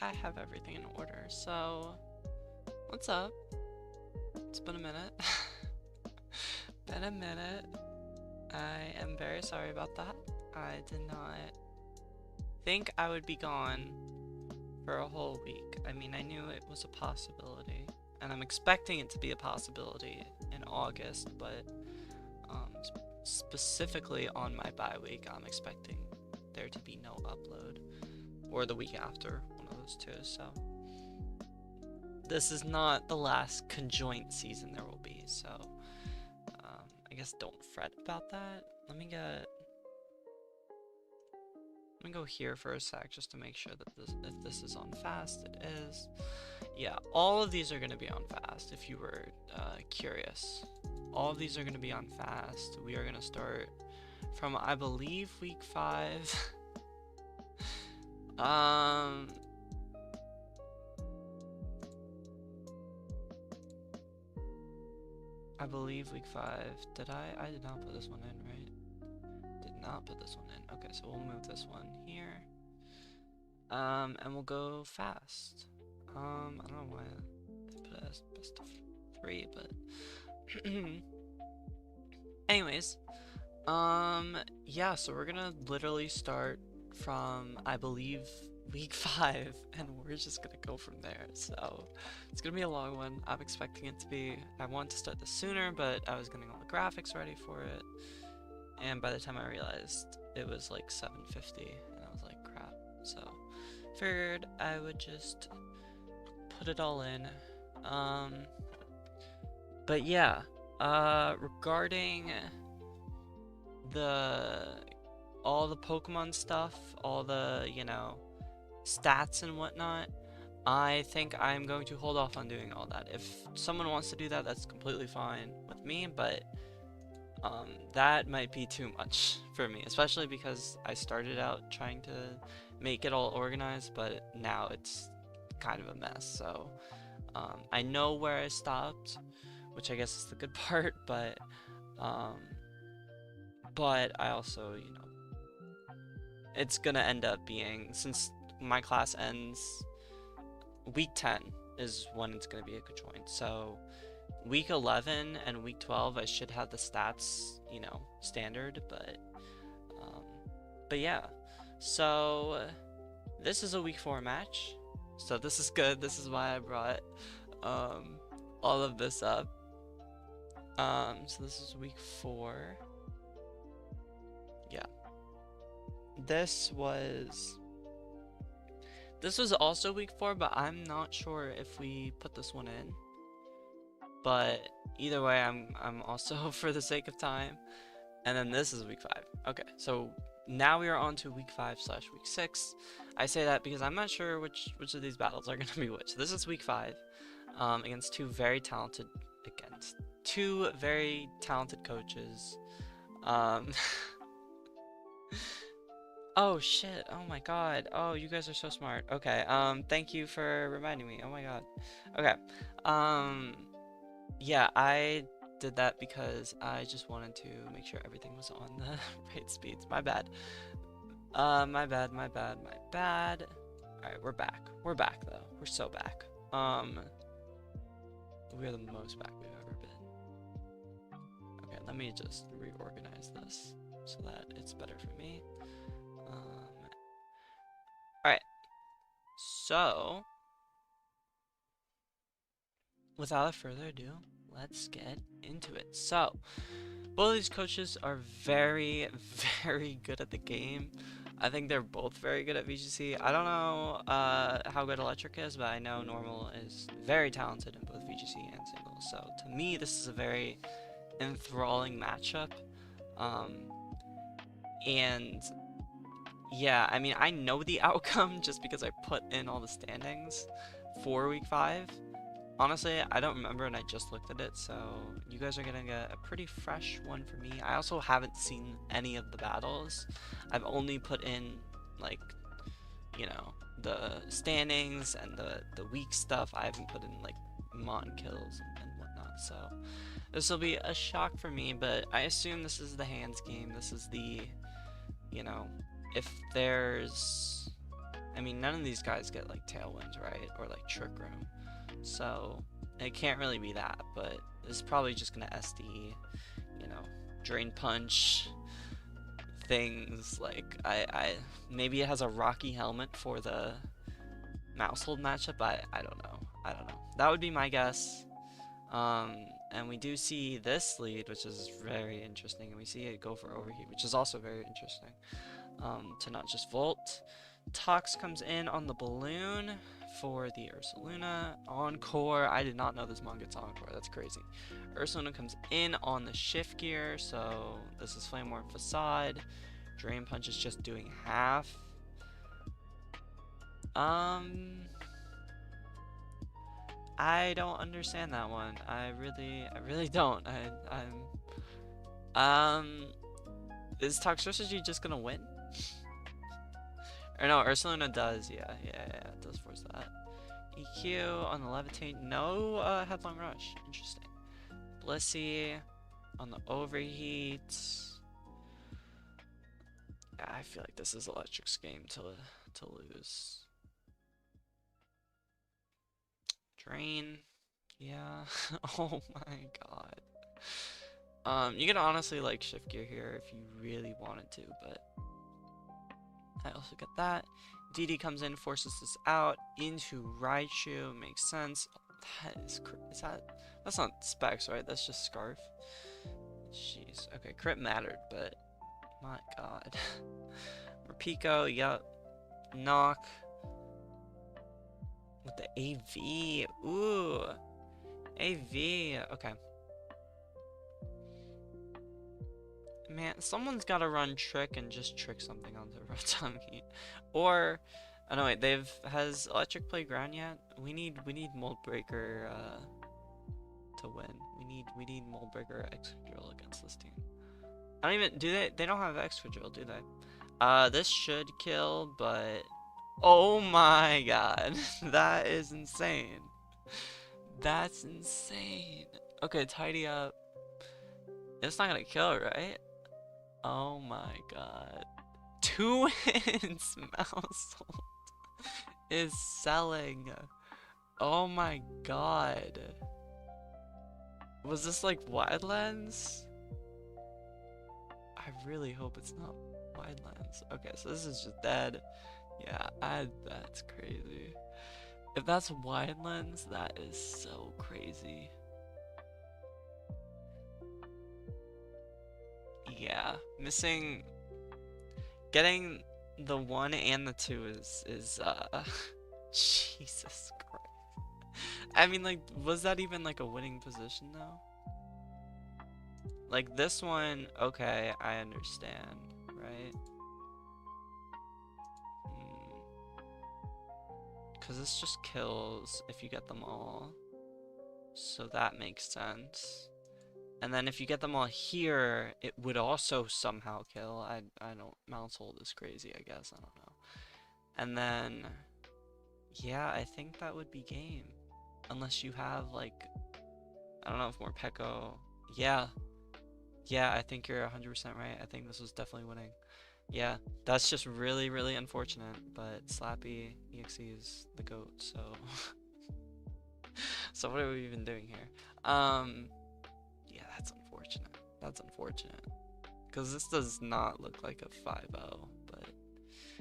I have everything in order. So, what's up? It's been a minute. Been a minute. I am very sorry about that. I did not think I would be gone for a whole week. I mean, I knew it was a possibility, and I'm expecting it to be a possibility in August, but specifically on my bye week, I'm expecting there to be no upload, or the week after, one of those two. So this is not the last conjoint season there will be, so I guess don't fret about that. Let me go here for a sec just to make sure that if this is on fast. It is. Yeah, all of these are going to be on fast if you were curious. All of these are going to be on fast. We are going to start from, I believe, week 5. I believe week 5. I did not put this one in, right? Did not put this one in. Okay, so we'll move this one here. And we'll go fast. I don't know why they put it as best of 3, but anyways, yeah, so we're gonna literally start from, I believe, week 5, and we're just gonna go from there. So it's gonna be a long one. I'm expecting it to be, I want to start this sooner, but I was getting all the graphics ready for it, and by the time I realized it was like 7:50, and I was like, crap. So figured I would just put it all in. But yeah, regarding all the Pokemon stuff, all the, you know, stats and whatnot, I think I'm going to hold off on doing all that. If someone wants to do that, that's completely fine with me, but that might be too much for me, especially because I started out trying to make it all organized, but now it's kind of a mess. So I know where I stopped, which I guess is the good part, but I also, you know, it's gonna end up being, since my class ends week 10 is when it's gonna be a conjoint, so week 11 and week 12 I should have the stats, you know, standard, but yeah. So this is a week 4 match, so this is good. This is why I brought all of this up. So this is week 4. Yeah, this was also week 4, but I'm not sure if we put this one in. But either way, I'm also, for the sake of time. And then this is week 5. Okay, so now we are on to week 5/week 6. I say that because I'm not sure which of these battles are going to be which. This is week 5, against two very talented coaches. Oh shit, oh my god. Oh, you guys are so smart. Okay, thank you for reminding me. Oh my god. Okay. Yeah, I did that because I just wanted to make sure everything was on the right speeds. My bad. My bad. Alright, we're back. We're back though. We're so back. We're the most back we've ever been. Okay, let me just reorganize this so that it's better for me. Alright. So without further ado, let's get into it. So, both of these coaches are very, very good at the game. I think they're both very good at VGC. I don't know how good Electric is, but I know Normal is very talented in both VGC and Singles. So, to me, this is a very enthralling matchup. And yeah, I mean, I know the outcome just because I put in all the standings for week 5. Honestly, I don't remember, and I just looked at it, so you guys are gonna get a pretty fresh one for me. I also haven't seen any of the battles. I've only put in, like, you know, the standings and the weak stuff. I haven't put in, like, mon kills and whatnot, so this will be a shock for me, but I assume this is the hands game. This is the, you know, if there's I mean, none of these guys get like Tailwinds, right? Or like Trick Room. So it can't really be that, but it's probably just gonna SD, you know, Drain Punch things. Like I maybe it has a Rocky Helmet for the Mousehold matchup. I don't know. I don't know. That would be my guess. And we do see this lead, which is very interesting, and we see it go for Overheat, which is also very interesting. To not just Volt. Tox comes in on the Balloon for the Ursaluna. Encore. I did not know this mon gets Encore. That's crazy. Ursaluna comes in on the Shift Gear, so this is Flame Warp Facade. Drain Punch is just doing half. I don't understand that one. I really don't. Is Toxicity just gonna win? Or no, Ursaluna does, yeah, it does force that. EQ on the Levitate, no Headlong Rush, interesting. Blissey on the Overheat. Yeah, I feel like this is Electric's game to lose. Drain, yeah, oh my god. You can honestly like Shift Gear here if you really wanted to, but I also get that. DD comes in, forces this out into Raichu. Makes sense. That is that's not Specs, right? That's just Scarf. Jeez. Okay, crit mattered, but my god. Rapico, yep. Knock. With the AV. Ooh. AV. Okay. Man, someone's gotta run Trick and just trick something onto Rotami. Or, oh no wait, has Electric played ground yet? We need Mold Breaker to win. We need Mold Breaker Excadrill against this team. I don't even, they don't have Excadrill, do they? This should kill, but oh my god. That is insane. That's insane. Okay, tidy up. It's not gonna kill, right? Oh my god. Twins Mousehold is selling. Oh my god. Was this like Wildlands? I really hope it's not Wildlands. Okay, so this is just dead. Yeah, that's crazy. If that's Wildlands, that is so crazy. Yeah, getting the 1 and the 2 is Jesus Christ. I mean, like, was that even like a winning position though? Like this one, okay, I understand, right? Because this just kills if you get them all, so that makes sense. And then if you get them all here, it would also somehow kill. I don't, Mousehold is crazy, I guess, I don't know. And then, yeah, I think that would be game. Unless you have, like, I don't know if more Pekko. Yeah, I think you're 100% right. I think this was definitely winning. Yeah, that's just really, really unfortunate, but Slappy EXE is the GOAT, so... So what are we even doing here? Yeah, that's unfortunate. That's unfortunate. Because this does not look like a 5-0, but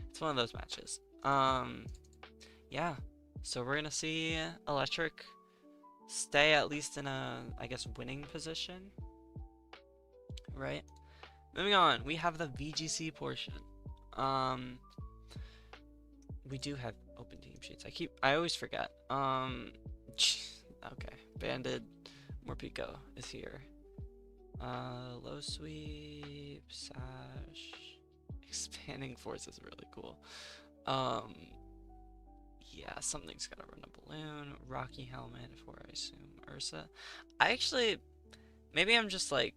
it's one of those matches. Yeah. So we're gonna see Electric stay at least in a, I guess, winning position. Right? Moving on, we have the VGC portion. We do have open team sheets. I always forget. Okay. Banded Morpeko is here. Low sweep, sash, expanding force is really cool. Yeah, something's gotta run a balloon. Rocky helmet for, I assume, Ursa. Maybe I'm just like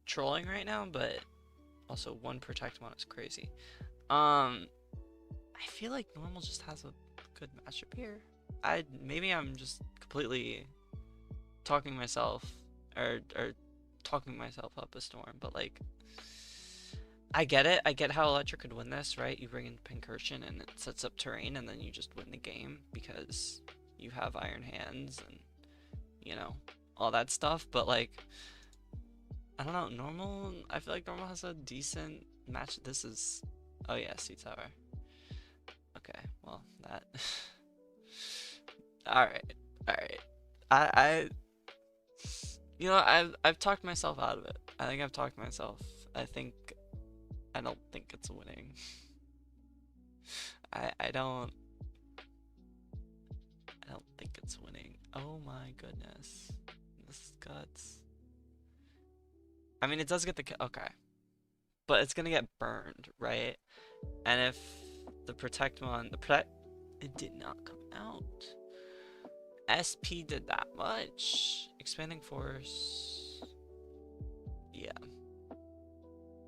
trolling right now, but also one protect one is crazy. I feel like normal just has a good matchup here. Maybe I'm just completely talking myself or talking myself up a storm, but like I get it. I get how Electric could win this, right? You bring in Pincursion and it sets up terrain, and then you just win the game because you have Iron Hands and, you know, all that stuff. But, like, I don't know. Normal, I feel like Normal has a decent match. This is, oh yeah, Sea Tower. Okay, well, that. Alright, alright. I, you know, I've talked myself out of it. I think I've talked myself. I think, I don't think it's winning. I don't think it's winning. Oh my goodness. This is guts. I mean, it does get the, okay. But it's gonna get burned, right? And if the Protect one, it did not come out. SP did that much. Expanding Force. Yeah.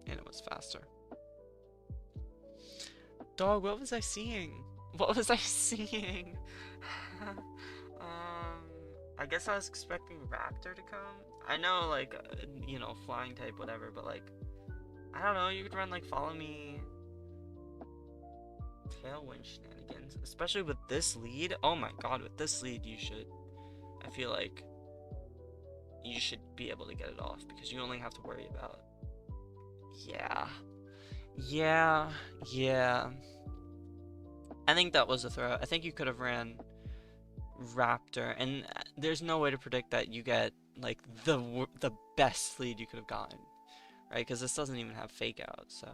And it was faster. Dog, what was I seeing? What was I seeing? I guess I was expecting Raptor to come. I know, like, you know, flying type, whatever, but, like, I don't know, you could run, like, Follow Me, Tailwind shenanigans, especially with this lead. Oh my god, with this lead, you should, I feel like, you should be able to get it off, because you only have to worry about, yeah, I think that was a throw. I think you could have ran Raptor, and there's no way to predict that you get like the best lead you could have gotten, right? Because this doesn't even have fake out. So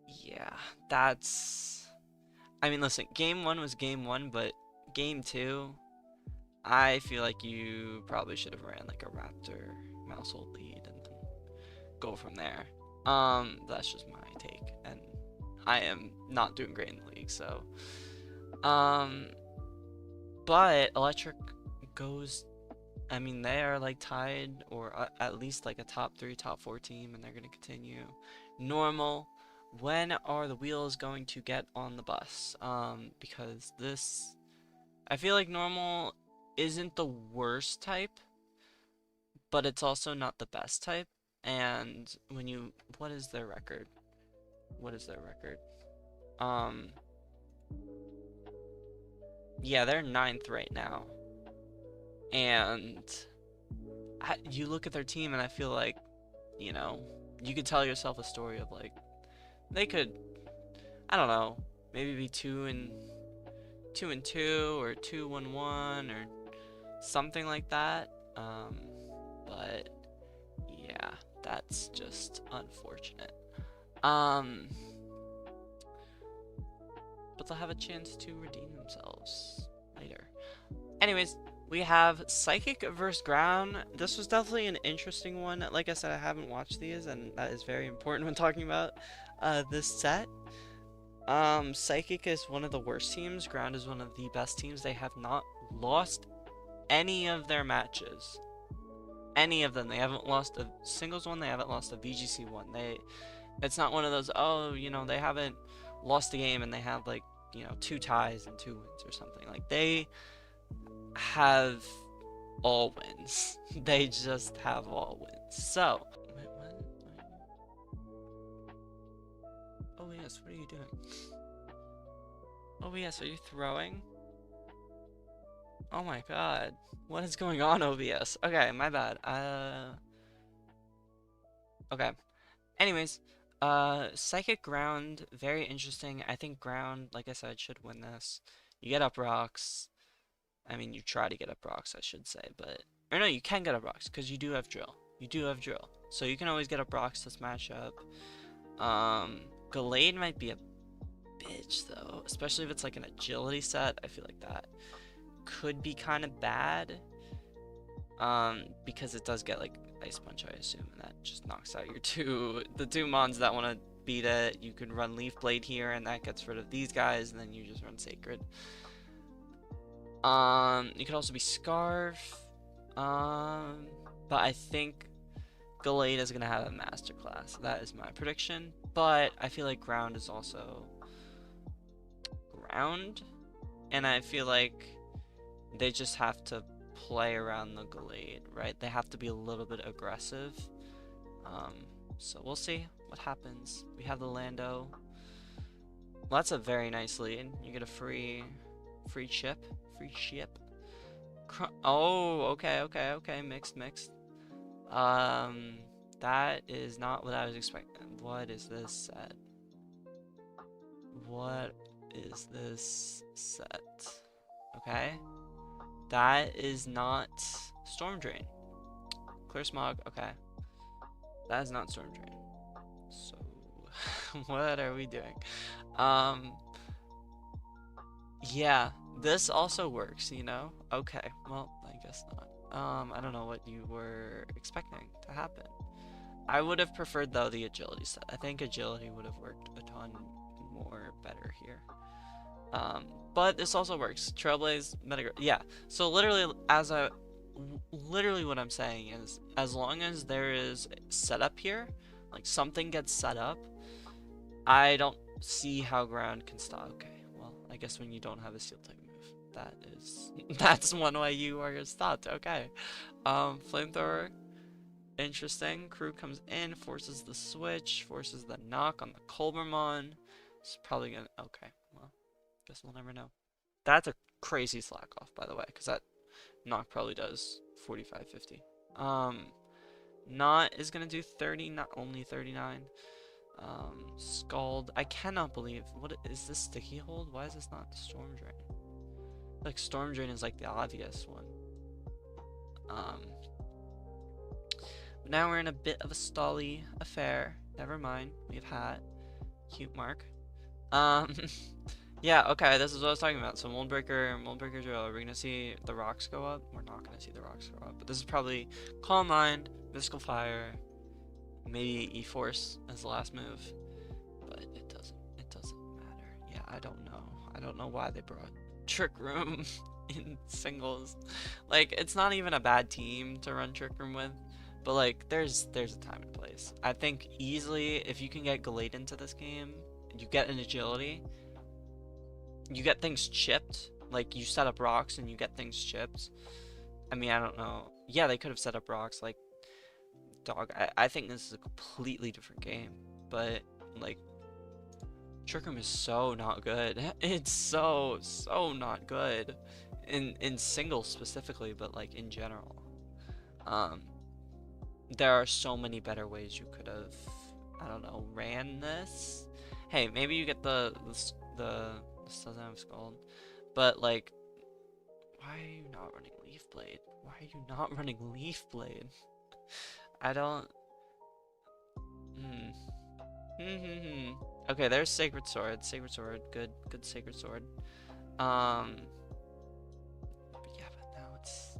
yeah, that's. I mean, listen, game one was game one, but game two, I feel like you probably should have ran like a Raptor Mousehold lead and then go from there. That's just my take, and I am not doing great in the league, so but Electric goes, I mean, they are like tied or at least like a top 3, top 4 team, and they're going to continue. Normal, when are the wheels going to get on the bus? Because this, I feel like Normal isn't the worst type, but it's also not the best type. And when you, what is their record? What is their record? Yeah, they're 9th right now. And you look at their team and I feel like, you know, you could tell yourself a story of like, they could, I don't know, maybe be 2-2 or 2-1-1 or something like that. But yeah, that's just unfortunate. But they'll have a chance to redeem themselves later. Anyways, we have Psychic versus Ground. This was definitely an interesting one. Like I said, I haven't watched these, and that is very important when talking about this set. Psychic is one of the worst teams. Ground is one of the best teams. They have not lost any of their matches. Any of them. They haven't lost a singles one. They haven't lost a VGC one. It's not one of those, oh, you know, they haven't lost a game and they have like, you know, 2 ties and 2 wins or something. Like, they have all wins. They just have all wins. So, wait, what? Oh yes, what are you doing? Oh yes, are you throwing? Oh my god. What is going on, OBS? Okay, my bad. Okay. Anyways, Psychic Ground, very interesting. I think Ground, like I said, should win this. You get up rocks. I mean, you try to get up rocks, I should say, but... Or no, you can get up rocks, because you do have drill. You do have drill. So you can always get up rocks this matchup. Gallade might be a bitch, though. Especially if it's like an agility set. I feel like that could be kind of bad. Because it does get, like, Ice Punch, I assume, and that just knocks out your the two mons that want to beat it. You can run Leaf Blade here, and that gets rid of these guys, and then you just run Sacred. You could also be Scarf. But I think Gallade is gonna have a masterclass. That is my prediction. But I feel like Ground is also Ground, and I feel like they just have to play around the Gallade, right? They have to be a little bit aggressive. So we'll see. What happens? We have the Lando. Well, that's a very nice lead. You get a free chip. Free ship. Oh, okay. Mixed. That is not what I was expecting. What is this set? What is this set? Okay. That is not Storm Drain. Clear Smog, okay. That is not Storm Drain. So, what are we doing? Yeah, this also works, you know? Okay, well, I guess not. I don't know what you were expecting to happen. I would have preferred, though, the agility set. I think agility would have worked a ton more better here. But this also works. Trailblaze, yeah. So literally, literally what I'm saying is, as long as there is setup here, like something gets set up, I don't see how ground can stop. Okay, well, I guess when you don't have a steel type move, that's one way you are stopped. Okay, flamethrower, interesting. Crew comes in, forces the switch, forces the knock on the Culbermon. It's probably gonna. Okay, well, guess we'll never know. That's a crazy slack off, by the way, because that knock probably does 45, 50. Not is gonna do 30, not only 39. Scald. I cannot believe. What is this sticky hold? Why is this not Storm Drain? Like Storm Drain is like the obvious one. But now we're in a bit of a stally affair. Never mind. We have hat. Cute mark. Yeah, okay, this is what I was talking about. So Moldbreaker drill. Are we gonna see the rocks go up? We're not gonna see the rocks go up. But this is probably Calm Mind, Mystical Fire, maybe E-Force as the last move. But it doesn't matter. Yeah, I don't know. I don't know why they brought Trick Room in singles. Like, it's not even a bad team to run Trick Room with. But like, there's a time and place. I think easily, if you can get Gallade into this game, you get an agility, you get things chipped. Like, you set up rocks and you get things chipped. I mean, I don't know. Yeah, they could have set up rocks. Like, dog, I think this is a completely different game. But, like, Trick Room is so not good. It's so not good. In singles specifically, but, like, in general. There are so many better ways you could have, I don't know, ran this. Hey, maybe you get this doesn't have Scald, but like, why are you not running Leaf Blade? Why are you not running Leaf Blade? I don't. Okay, there's Sacred Sword. Sacred Sword, good Sacred Sword. But yeah, but now it's.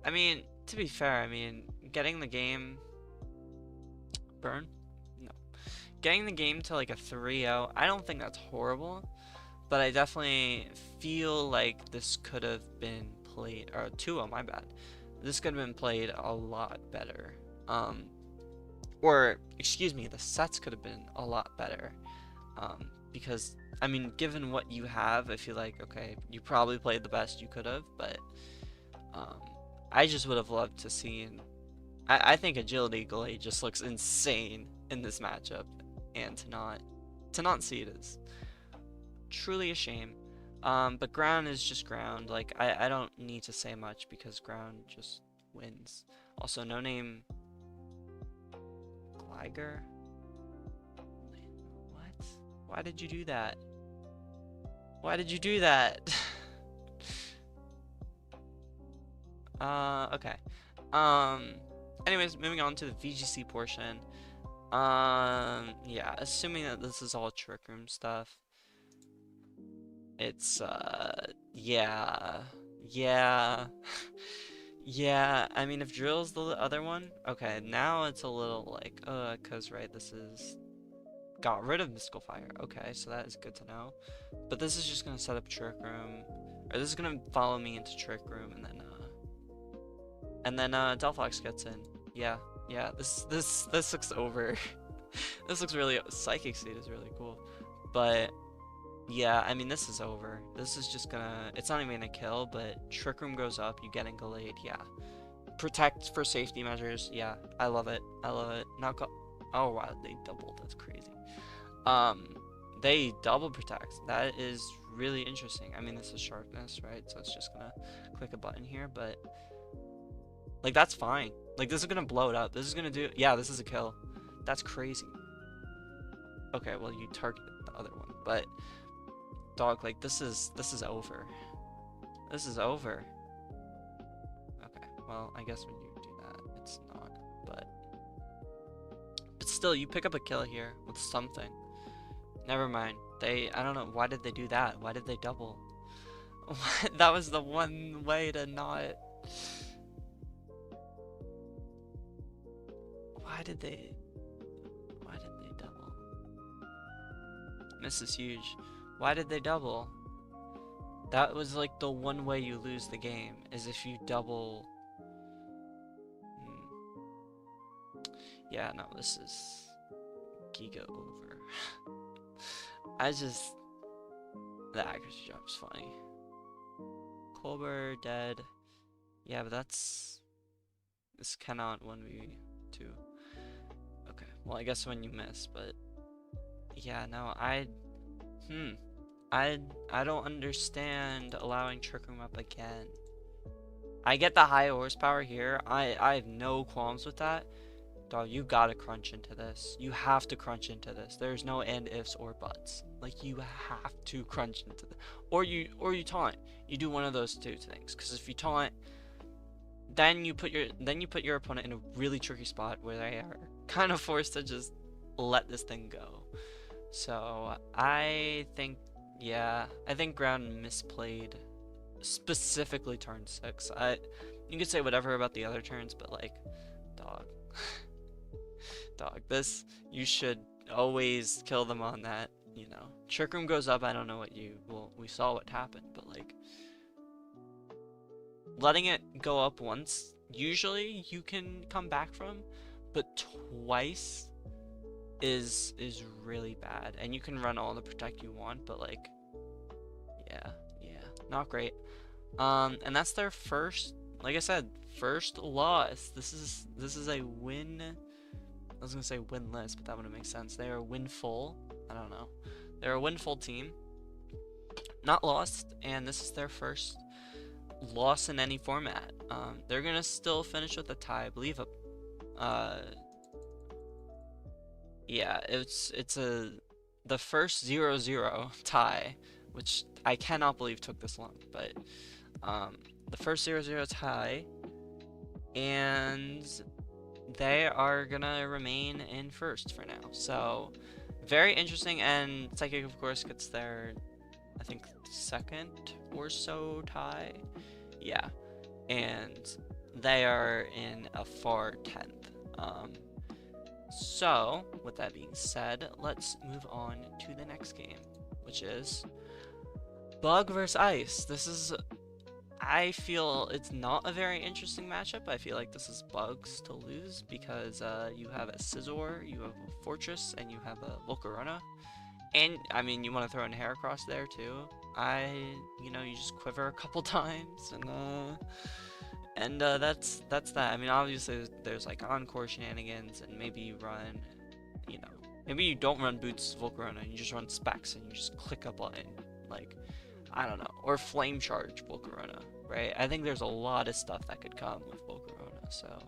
I mean, to be fair, I mean, getting the game. Burn? No. Getting the game to like a 3-0, I don't think that's horrible, but I definitely feel like this could have been played, or 2-0, my bad. This could have been played a lot better. Or, excuse me, the sets could have been a lot better. Because, I mean, given what you have, I feel like, okay, you probably played the best you could have, but I just would have loved to see. I think Agility Gallade just looks insane in this matchup, and to not see it is truly a shame. But ground is just ground. Like, I don't need to say much because ground just wins. Also, no name Gliger. What? Why did you do that? Why did you do that? Okay. Anyways, moving on to the VGC portion. Yeah, assuming that this is all Trick Room stuff. It's, yeah. Yeah, I mean, if Drill's the other one, okay, now it's a little like, cause, right, this is, got rid of Mystical Fire, okay, so that is good to know. But this is just gonna set up Trick Room, or this is gonna follow me into Trick Room, and then Delphox gets in. Yeah, this looks over. This looks really, Psychic Seed is really cool, but yeah, I mean, this is over. This is just gonna, it's not even gonna kill, but Trick Room goes up, you get in Gallade, yeah. Protect for safety measures, yeah, I love it. Knock off, Oh wow, they doubled. That's crazy. Um, they double protect. That is really interesting. I mean, this is sharpness, right? So it's just gonna click a button here, but like that's fine. Like this is gonna blow it up. This is gonna do. Yeah, this is a kill. That's crazy. Okay, well you targeted the other one, but dog, like this is over. This is over. Okay, well I guess when you do that, it's not. But still, you pick up a kill here with something. Never mind. I don't know. Why did they do that? Why did they double? That was the one way to not. Why did they double? This is huge. Why did they double? That was like the one way you lose the game, is if you double. Yeah, no, this is giga over. The accuracy drop is funny. Colbert dead. Yeah, but this cannot 1v2. Okay, well I guess when you miss, but yeah, no, I don't understand allowing Trick Room up again. I get the high horsepower here. I have no qualms with that. Dog, you gotta crunch into this. You have to crunch into this. There's no and ifs or buts. Like you have to crunch into this. Or you taunt. You do one of those two things. Because if you taunt, then you put your opponent in a really tricky spot where they are kind of forced to just let this thing go. So I think, yeah, I think Ground misplayed, specifically turn 6. You could say whatever about the other turns, but like, dog. Dog, this, you should always kill them on that, you know. Trick Room goes up, I don't know what we saw what happened, but like, letting it go up once, usually you can come back from, but twice is really bad. And you can run all the protect you want, but like, yeah, not great. And that's their first, like I said, first loss. This is a win. I was gonna say winless, but that wouldn't make sense. They are winful. I don't know. They're a winful team, not lost, and this is their first loss in any format. They're gonna still finish with a tie, I believe. Yeah, it's the first 0-0 tie, which I cannot believe took this long, but the first 0-0 tie, and they are gonna remain in first for now. So very interesting, and Psychic of course gets their, I think, second or so tie. Yeah, and they are in a far 10th. So with that being said, let's move on to the next game, which is Bug versus Ice. This is, I feel it's not a very interesting matchup. I feel like this is Bug's to lose because you have a Scizor, you have a Fortress, and you have a Volcarona. And, I mean, you want to throw in Heracross there, too. You know, you just quiver a couple times, and that's that. I mean, obviously, there's like Encore shenanigans, and maybe you run, you know, maybe you don't run Boots Volcarona, and you just run Specs, and you just click a button, like, I don't know, or Flame Charge Volcarona, right? I think there's a lot of stuff that could come with Volcarona, so,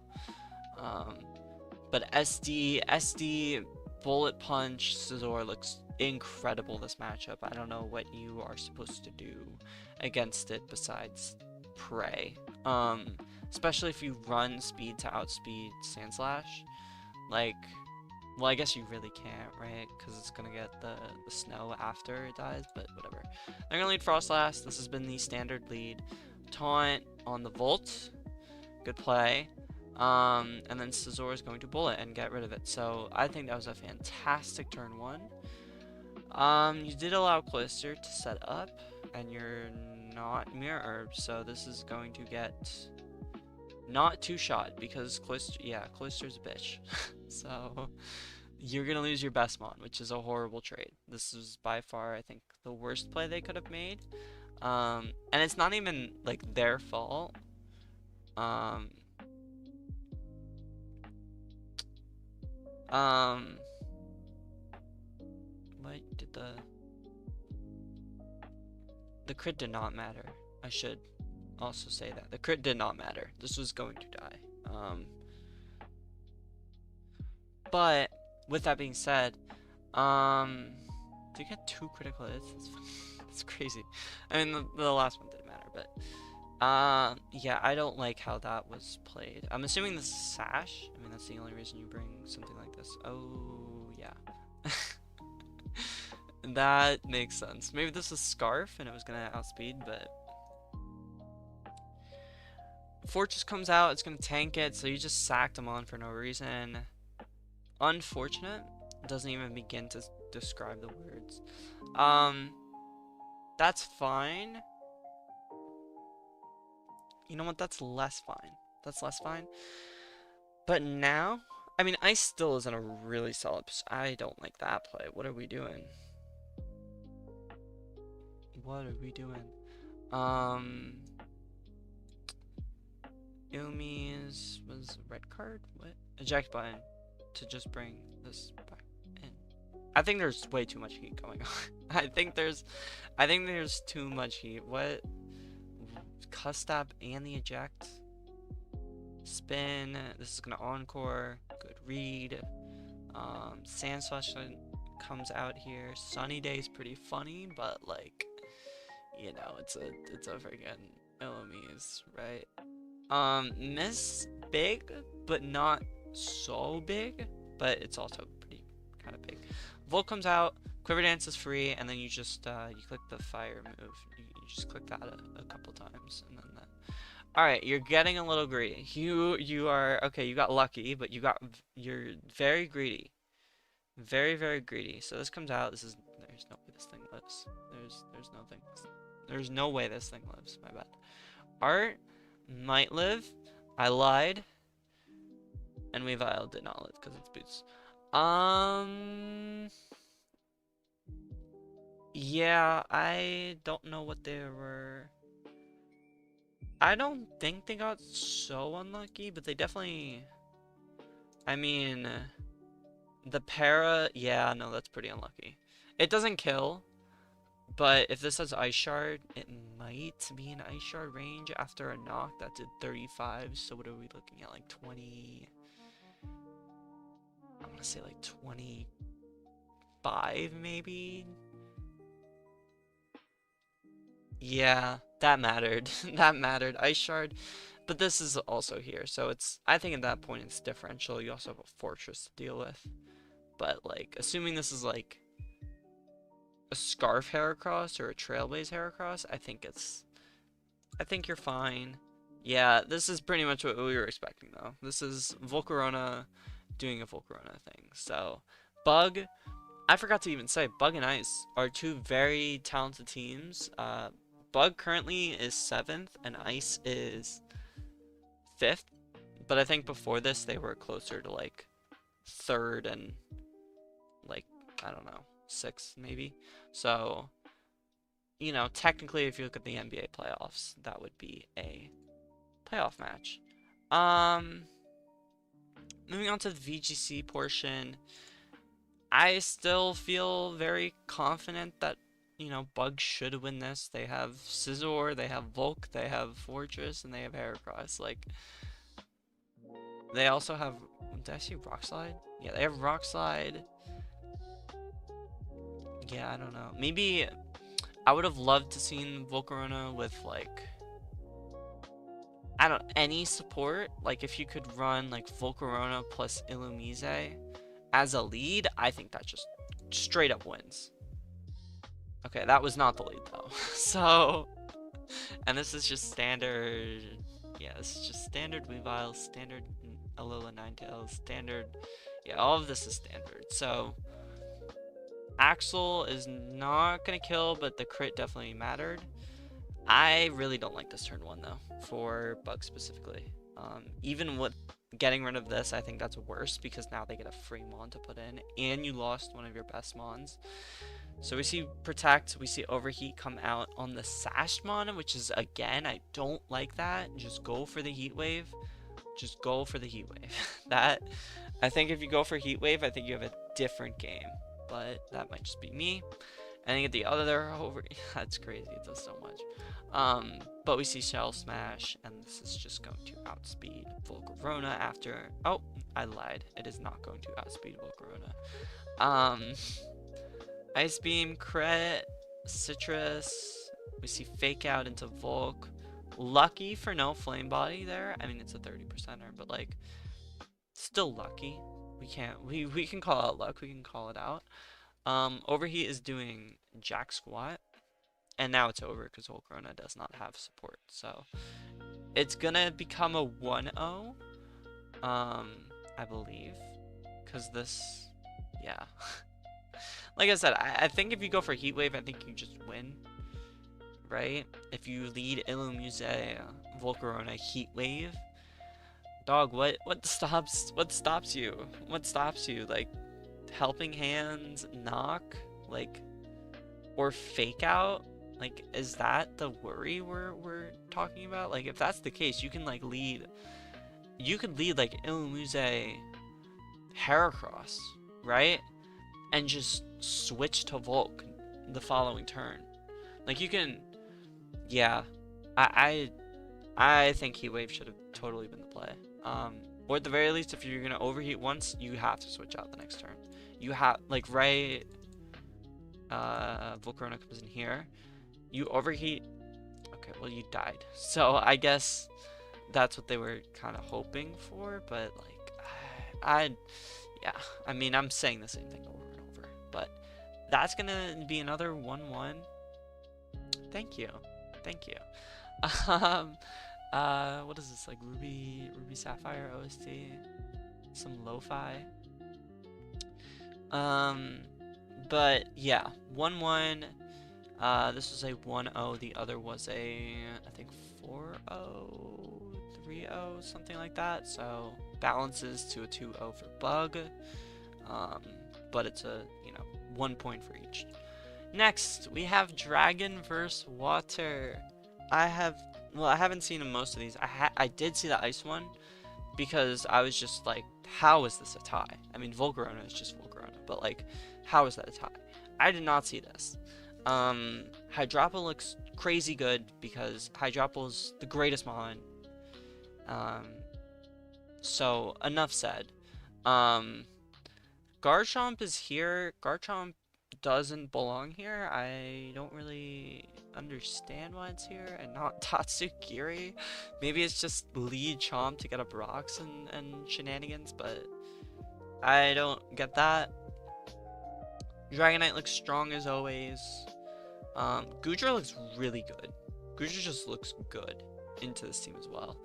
but SD, Bullet Punch, Scizor looks incredible this matchup. I don't know what you are supposed to do against it besides pray. Especially if you run speed to outspeed Sandslash. Like, well, I guess you really can't, right? Because it's gonna get the snow after it dies, but whatever. They're gonna lead Frostlass. This has been the standard lead. Taunt on the Volt. Good play. And then Scizor is going to Bullet and get rid of it. So I think that was a fantastic turn 1. You did allow Cloyster to set up, and you're not Mirror Herb, so this is going to get not 2-shot because Cloyster's a bitch. So you're gonna lose your best mon, which is a horrible trade. This is by far, I think, the worst play they could have made. And it's not even like their fault. What did the crit did not matter. I should also say that the crit did not matter. This was going to die. But with that being said, did you get 2 critical hits? That's crazy. I mean, the last one didn't matter, but yeah, I don't like how that was played. I'm assuming this is Sash. I mean, that's the only reason you bring something like this. Oh, yeah. That makes sense. Maybe this is Scarf and it was gonna outspeed, but Fortress comes out, it's gonna tank it, so you just sacked him on for no reason. Unfortunate. Doesn't even begin to describe the words. That's fine. You know what? That's less fine. That's less fine. But now, I mean, Ice still is in a really solid position. I don't like that play. What are we doing? What are we doing? Yumi's was a red card? What? Eject button to just bring this back in. I think there's way too much heat going on. I think there's too much heat. What? Custap and the eject. Spin. This is gonna encore. Good read. Sandslash comes out here. Sunny Day's pretty funny, but like, you know, it's a freaking Elomise, right? Miss big, but not so big, but it's also pretty kind of big. Volt comes out, Quiver Dance is free, and then you just you click the fire move. You just click that a couple times, and then that. All right, you're getting a little greedy. You are okay. You got lucky, but you're very greedy, very greedy. So this comes out. There's no way this thing lives. There's no way this thing lives. My bad. Art might live. I lied. And Weavile did not live because it's boots. Yeah, I don't know what they were. I don't think they got so unlucky, but they definitely. I mean, the para. Yeah, no, that's pretty unlucky. It doesn't kill. But if this has Ice Shard, it might be an Ice Shard range after a knock that did 35. So what are we looking at? Like 20. I'm gonna say like 25 maybe. Yeah, that mattered. That mattered. Ice Shard. But this is also here. So it's, I think at that point it's differential. You also have a Fortress to deal with. But like, assuming this is like a Scarf Heracross or a Trailblaze Heracross, I think you're fine. Yeah, this is pretty much what we were expecting though. This is Volcarona doing a Volcarona thing. So, Bug, I forgot to even say, Bug and Ice are 2 very talented teams. Bug currently is 7th and Ice is 5th. But I think before this they were closer to like 3rd and like, I don't know, 6th maybe. So, you know, technically if you look at the NBA playoffs, that would be a playoff match. Moving on to the VGC portion, I still feel very confident that, you know, Bug should win this. They have Scizor, they have Volk, they have Fortress, and they have Heracross. Like, they also have, did I see Rock Slide? Yeah, they have Rock Slide. Yeah, I don't know. Maybe I would have loved to seen Volcarona with like, I don't, any support. Like if you could run like Volcarona plus Illumise as a lead, I think that just straight up wins. Okay, that was not the lead though. So, and this is just standard. Yeah, this is just standard Weavile, standard Alola Ninetales, standard. Yeah, all of this is standard. So, Axel is not gonna kill, but the crit definitely mattered. I really don't like this turn 1 though, for Bug specifically. Even with getting rid of this, I think that's worse because now they get a free Mon to put in, and you lost one of your best Mons. So we see Protect, we see Overheat come out on the Sash Mon, which is, again, I don't like that. Just go for the Heat Wave. Just go for the Heat Wave. That, I think if you go for Heat Wave, I think you have a different game. But that might just be me. And then get the other over. That's crazy. It does so much. But we see Shell Smash, and this is just going to outspeed Volcarona after. Oh, I lied. It is not going to outspeed Volcarona. Ice Beam, Crit, Citrus. We see Fake Out into Volk. Lucky for no Flame Body there. I mean, it's a 30%er, but like, still lucky. We can call out luck. We can call it out. Overheat is doing Jack Squat, and now it's over because Volcarona does not have support. So it's gonna become a 1-0, I believe, because this, yeah. Like I said, I think if you go for Heat Wave, I think you just win, right? If you lead Illumuse, Volcarona, Heat Wave, dog, what stops you? What stops you? Like, Helping Hands, Knock, like, or Fake Out? Like, is that the worry we're talking about? Like, if that's the case, you can like lead, like Illumuse, Heracross, right? And just switch to Volk the following turn. Like, you can, yeah. I think Heat Wave should have totally been the play. Or at the very least, if you're gonna overheat once, you have to switch out the next turn. You have, like, right, Volcarona comes in here. You overheat. Okay, well, you died. So I guess that's what they were kind of hoping for. But like, yeah. I mean, I'm saying the same thing over and over. But that's gonna be another 1-1. Thank you. Thank you. What is this, like Ruby Sapphire OST? Some lo-fi. But yeah, 1-1. This was a 1-0. The other was a, I think 4-0, 3-0, something like that. So balances to a 2-0 for Bug. But it's a, 1 point for each. Next, we have Dragon vs. Water. I haven't seen most of these. I did see the ice one because I was just like, how is this a tie? I mean, Volcarona is just Volcarona, but like, how is that a tie? I did not see this. Hydropple looks crazy good because Hydropple is the greatest mon. So enough said. Garchomp is here. Garchomp doesn't belong here. I don't really understand why it's here and not Tatsugiri. Maybe it's just lead Chomp to get up rocks and shenanigans, but I don't get that. Dragonite looks strong as always. Goodra looks really good. Goodra just looks good into this team as well.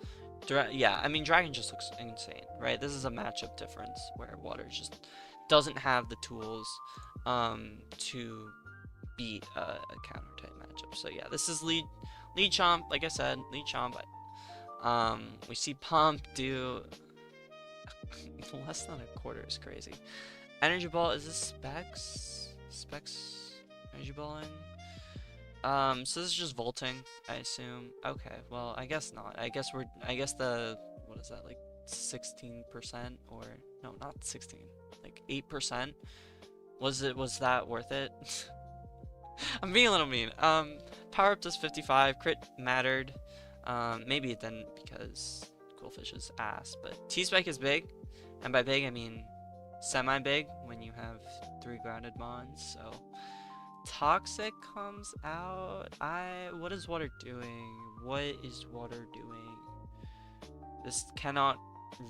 Yeah, I mean, Dragon just looks insane, right? This is a matchup difference where Water just doesn't have the tools to beat a counter type matchup. So yeah, this is lead Chomp, like I said, lead Chomp. We see Pump do less than a quarter is crazy. Energy Ball, is this Specs Energy Ball in? So this is just Volting, I assume. Okay, well, I guess not. I guess the, what is that, like 16% or no, not 16, like 8%. Was that worth it? I'm being a little mean. Power up does 55, crit mattered. Maybe it didn't because Goldfish is ass, but T-Spike is big, and by big I mean semi-big when you have 3 grounded mons, so Toxic comes out. What is Water doing? What is Water doing? This cannot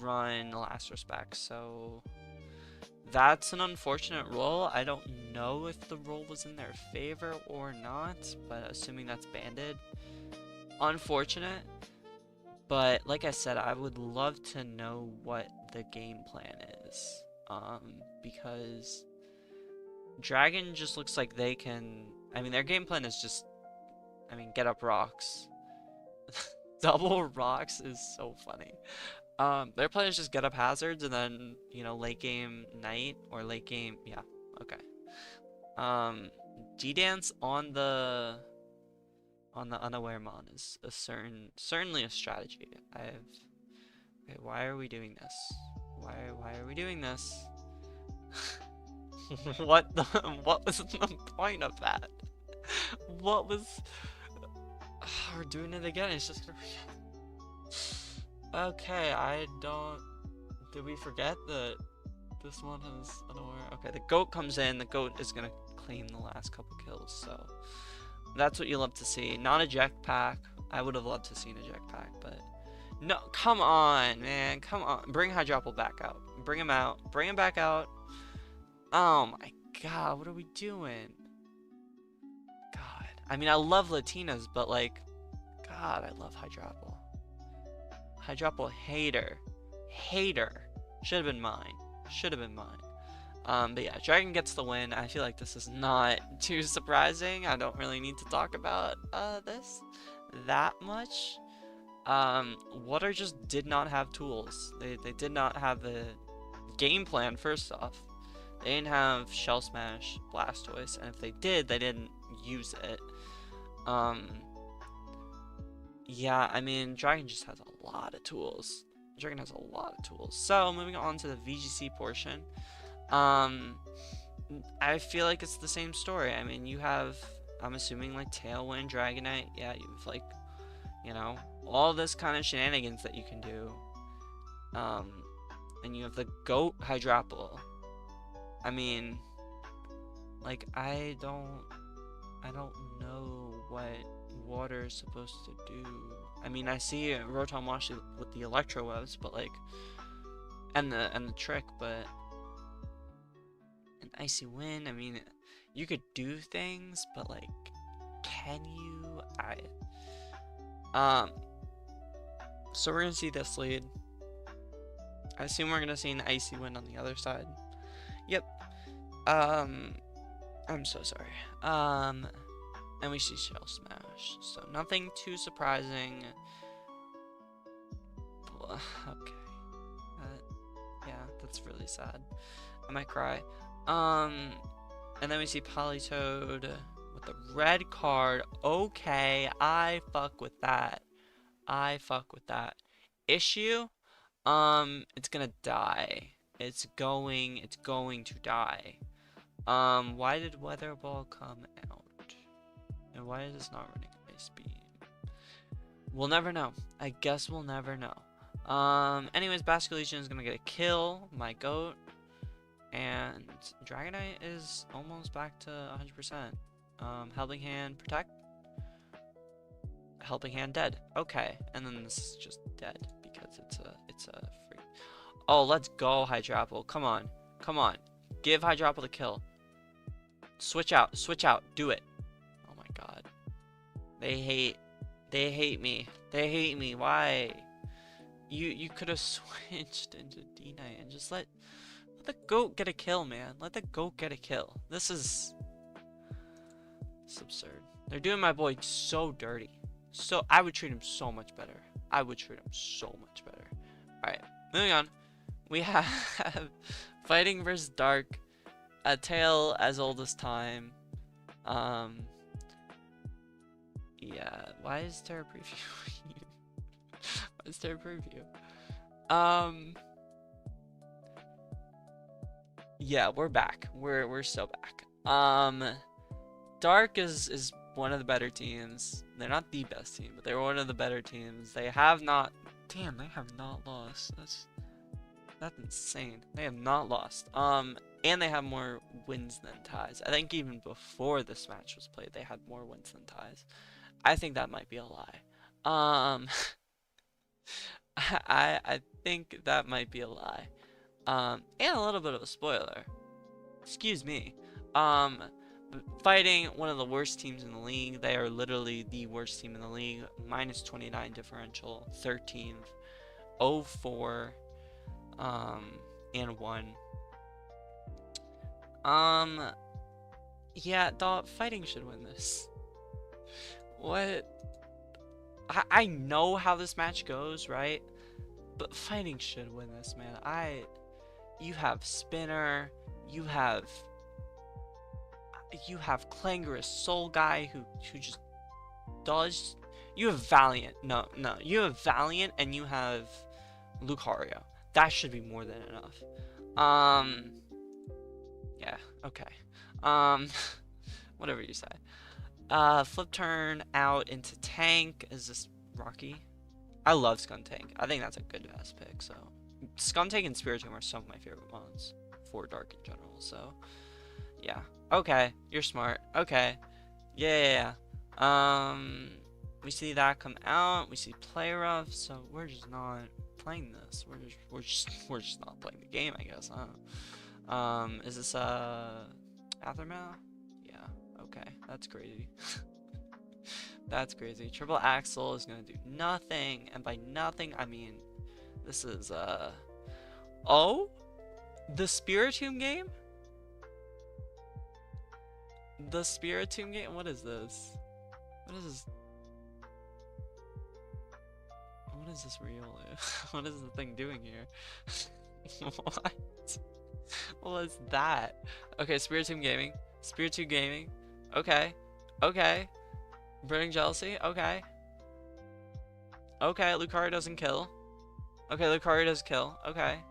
run Last Respect, so that's an unfortunate roll. I don't know if the roll was in their favor or not, but assuming that's banded, unfortunate. But like I said, I would love to know what the game plan is, because Dragon just looks like they can, I mean, their game plan is just, I mean, get up rocks. Double rocks is so funny. Their plan is just get up hazards and then, late game Night or late game, yeah, okay. D-Dance on the unaware mon is certainly a strategy. Okay, why are we doing this? Why Why are we doing this? What was the point of that? What was... we're doing it again. It's just gonna... Okay, I don't... Did we forget that this one is unaware? Okay, the goat comes in. The goat is gonna claim the last couple kills, so... That's what you love to see. Not a jetpack. I would have loved to see a jetpack, but... No, come on, man. Come on. Bring Hydropple back out. Bring him out. Bring him back out. Oh my god, what are we doing? God. I mean, I love Latinas, but like... God, I love Hydropple. Hydropple hater. Hater. Should have been mine. Should have been mine. But yeah, Dragon gets the win. I feel like this is not too surprising. I don't really need to talk about this that much. Water just did not have tools. They did not have a game plan, first off. They didn't have Shell Smash, Blastoise, and if they did, they didn't use it. Yeah, I mean, Dragon just has a lot of tools. Dragon has a lot of tools. So, moving on to the VGC portion. I feel like it's the same story. I mean, you have, I'm assuming, like, Tailwind, Dragonite. Yeah, you have, like, you know, all this kind of shenanigans that you can do. And you have the GOAT Hydropple. I mean, like, I don't know what water is supposed to do. I mean, I see Rotom Wash with the Electro Webs, but like, and the trick, but an Icy Wind. I mean, you could do things, but like, can you? So we're gonna see this lead. I assume we're gonna see an Icy Wind on the other side. Yep. I'm so sorry. And we see Shell Smash. So nothing too surprising. Okay. Yeah, that's really sad. I might cry. And then we see Politoed with the red card. Okay, I fuck with that. I fuck with that. Issue? It's gonna die. It's going to die. Why did Weather Ball come out? And why is this not running Ice Beam? We'll never know. I guess we'll never know. Anyways, Basculation is gonna get a kill, my goat. And Dragonite is almost back to 100%. Helping Hand, protect. Helping Hand, dead. Okay, and then this is just dead because it's a free. Oh, let's go, Hydropple. Come on. Come on. Give Hydropple the kill. Switch out. Switch out. Do it. Oh my god. They hate me. They hate me. Why? You could have switched into D-Knight and just let the goat get a kill, man. Let the goat get a kill. This is absurd. They're doing my boy so dirty. So I would treat him so much better. I would treat him so much better. Alright, moving on. We have Fighting versus Dark. A tale as old as time. Yeah, why is Terra Preview? Why is Terra Preview? Yeah, we're back. We're so back. Dark is one of the better teams. They're not the best team, but they're one of the better teams. They have not. Damn, they have not lost. That's insane. They have not lost. And they have more wins than ties. I think even before this match was played, they had more wins than ties. I think that might be a lie. I think that might be a lie. And a little bit of a spoiler. Excuse me. Fighting one of the worst teams in the league. They are literally the worst team in the league. Minus 29 differential. 13th. 0-4. And 1. Yeah, Fighting should win this. What? I know how this match goes, right? But Fighting should win this, man. You have Spinner, you have Clangorous Soul Guy who just does. You have Valiant. No, you have Valiant and you have Lucario. That should be more than enough. Yeah, okay. Um, whatever you say. Flip turn out into tank. Is this Rocky? I love Skun Tank. I think that's a good ass pick, so. Skun Tank and Spiritomb are some of my favorite ones for Dark in general, so. Yeah. Okay, you're smart. Okay. Yeah. We see that come out. We see play rough, so we're just not playing this. We're just not playing the game, I guess. Is this Aftermath? Yeah. Okay, that's crazy. That's crazy. Triple Axle is gonna do nothing, and by nothing I mean this is oh, the Spiritomb game. The Spiritomb game. What is this? What is this? What is this real? What is the thing doing here? What? What was that? Okay, Spiritomb Gaming. Spiritomb Gaming. Okay. Okay. Burning Jealousy. Okay. Okay, Lucario doesn't kill. Okay, Lucario does kill. Okay.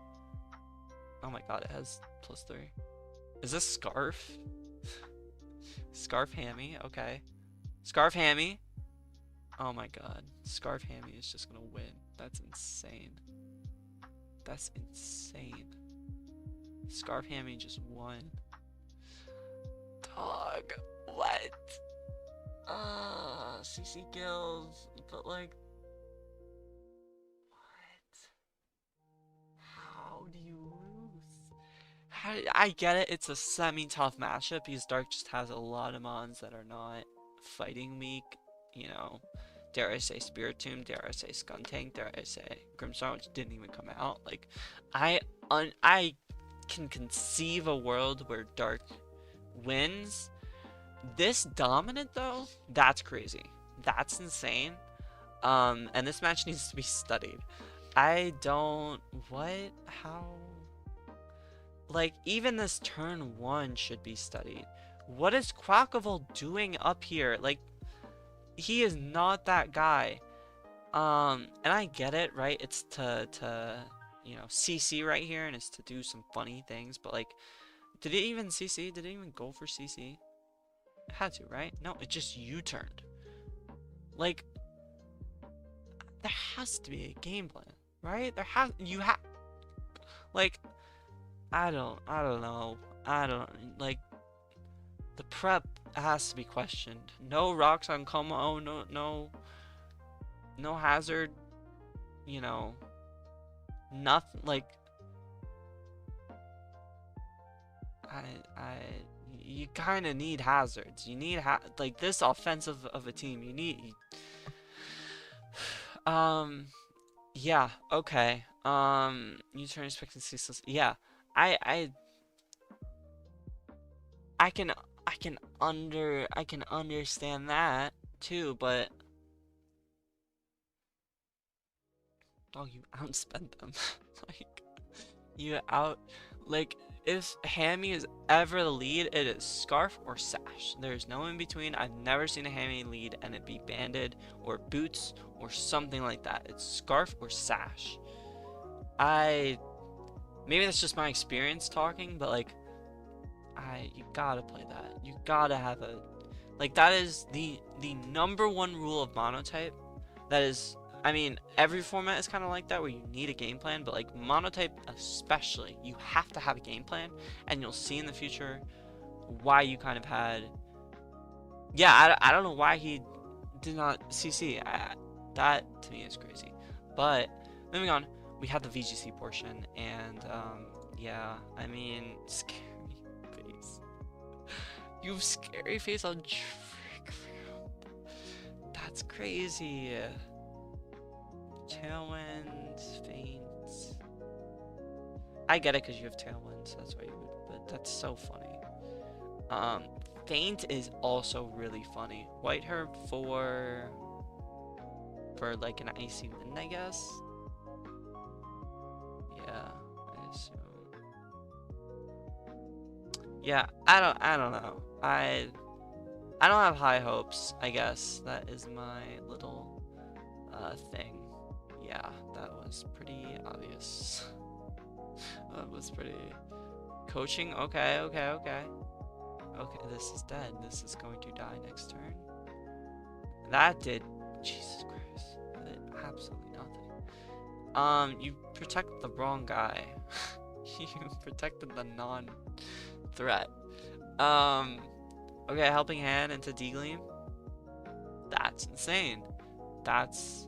Oh my god, it has +3. Is this Scarf? Scarf Hammy. Okay. Scarf Hammy. Oh my god. Scarf Hammy is just gonna win. That's insane. That's insane. Scarf Hammy just won. Dog. What? CC kills. But like. What? How do you lose? I get it. It's a semi-tough matchup because Dark just has a lot of mons that are not fighting weak. You know. Dare I say Spiritomb, dare I say Skuntank, dare I say Grimmsnarl, which didn't even come out. Like, I can conceive a world where Dark wins. This dominant though, that's crazy. That's insane. And this match needs to be studied. I don't what? How? Like, even this turn 1 should be studied. What is Quacklevolt doing up here? Like, he is not that guy. And I get it, right? It's to you know, CC right here, and it's to do some funny things, but like, did it even CC? Did it even go for CC? It had to, right? No, it just U-turned. Like, there has to be a game plan, right? Like, I don't know. Like, the prep has to be questioned. No rocks on Como, no hazard, you know, nothing, like, you kind of need hazards. You need, like, this offensive of a team, you need, yeah, okay, you turn expectancy, yeah, I can understand that too, but oh, you outspent them. Like, if Hammy is ever the lead, it is Scarf or Sash. There's no in between. I've never seen a Hammy lead and it be Banded or Boots or something like that. It's Scarf or Sash. Maybe that's just my experience talking, but like, you gotta play that. You gotta have like, that is the #1 rule of Monotype. That is, I mean, every format is kind of like that, where you need a game plan, but like Monotype especially, you have to have a game plan, and you'll see in the future why you kind of had. Yeah, I don't know why he did not CC. That to me is crazy. But moving on, we have the VGC portion, and yeah, I mean, scary face. You have scary face on Trick Room. That's crazy. Tailwind, Feint. I get it because you have Tailwind, so that's why you would, but that's so funny. Feint is also really funny. White Herb for like an Icy Wind, I guess. Yeah, I assume. Yeah, I don't know. I don't have high hopes, I guess. That is my little thing. Yeah, that was pretty obvious. That was pretty... Coaching? Okay, okay, okay. Okay, this is dead. This is going to die next turn. That did... Jesus Christ. That did absolutely nothing. You protected the wrong guy. You protected the non-threat. Okay, Helping Hand into D-Gleam. That's insane. That's...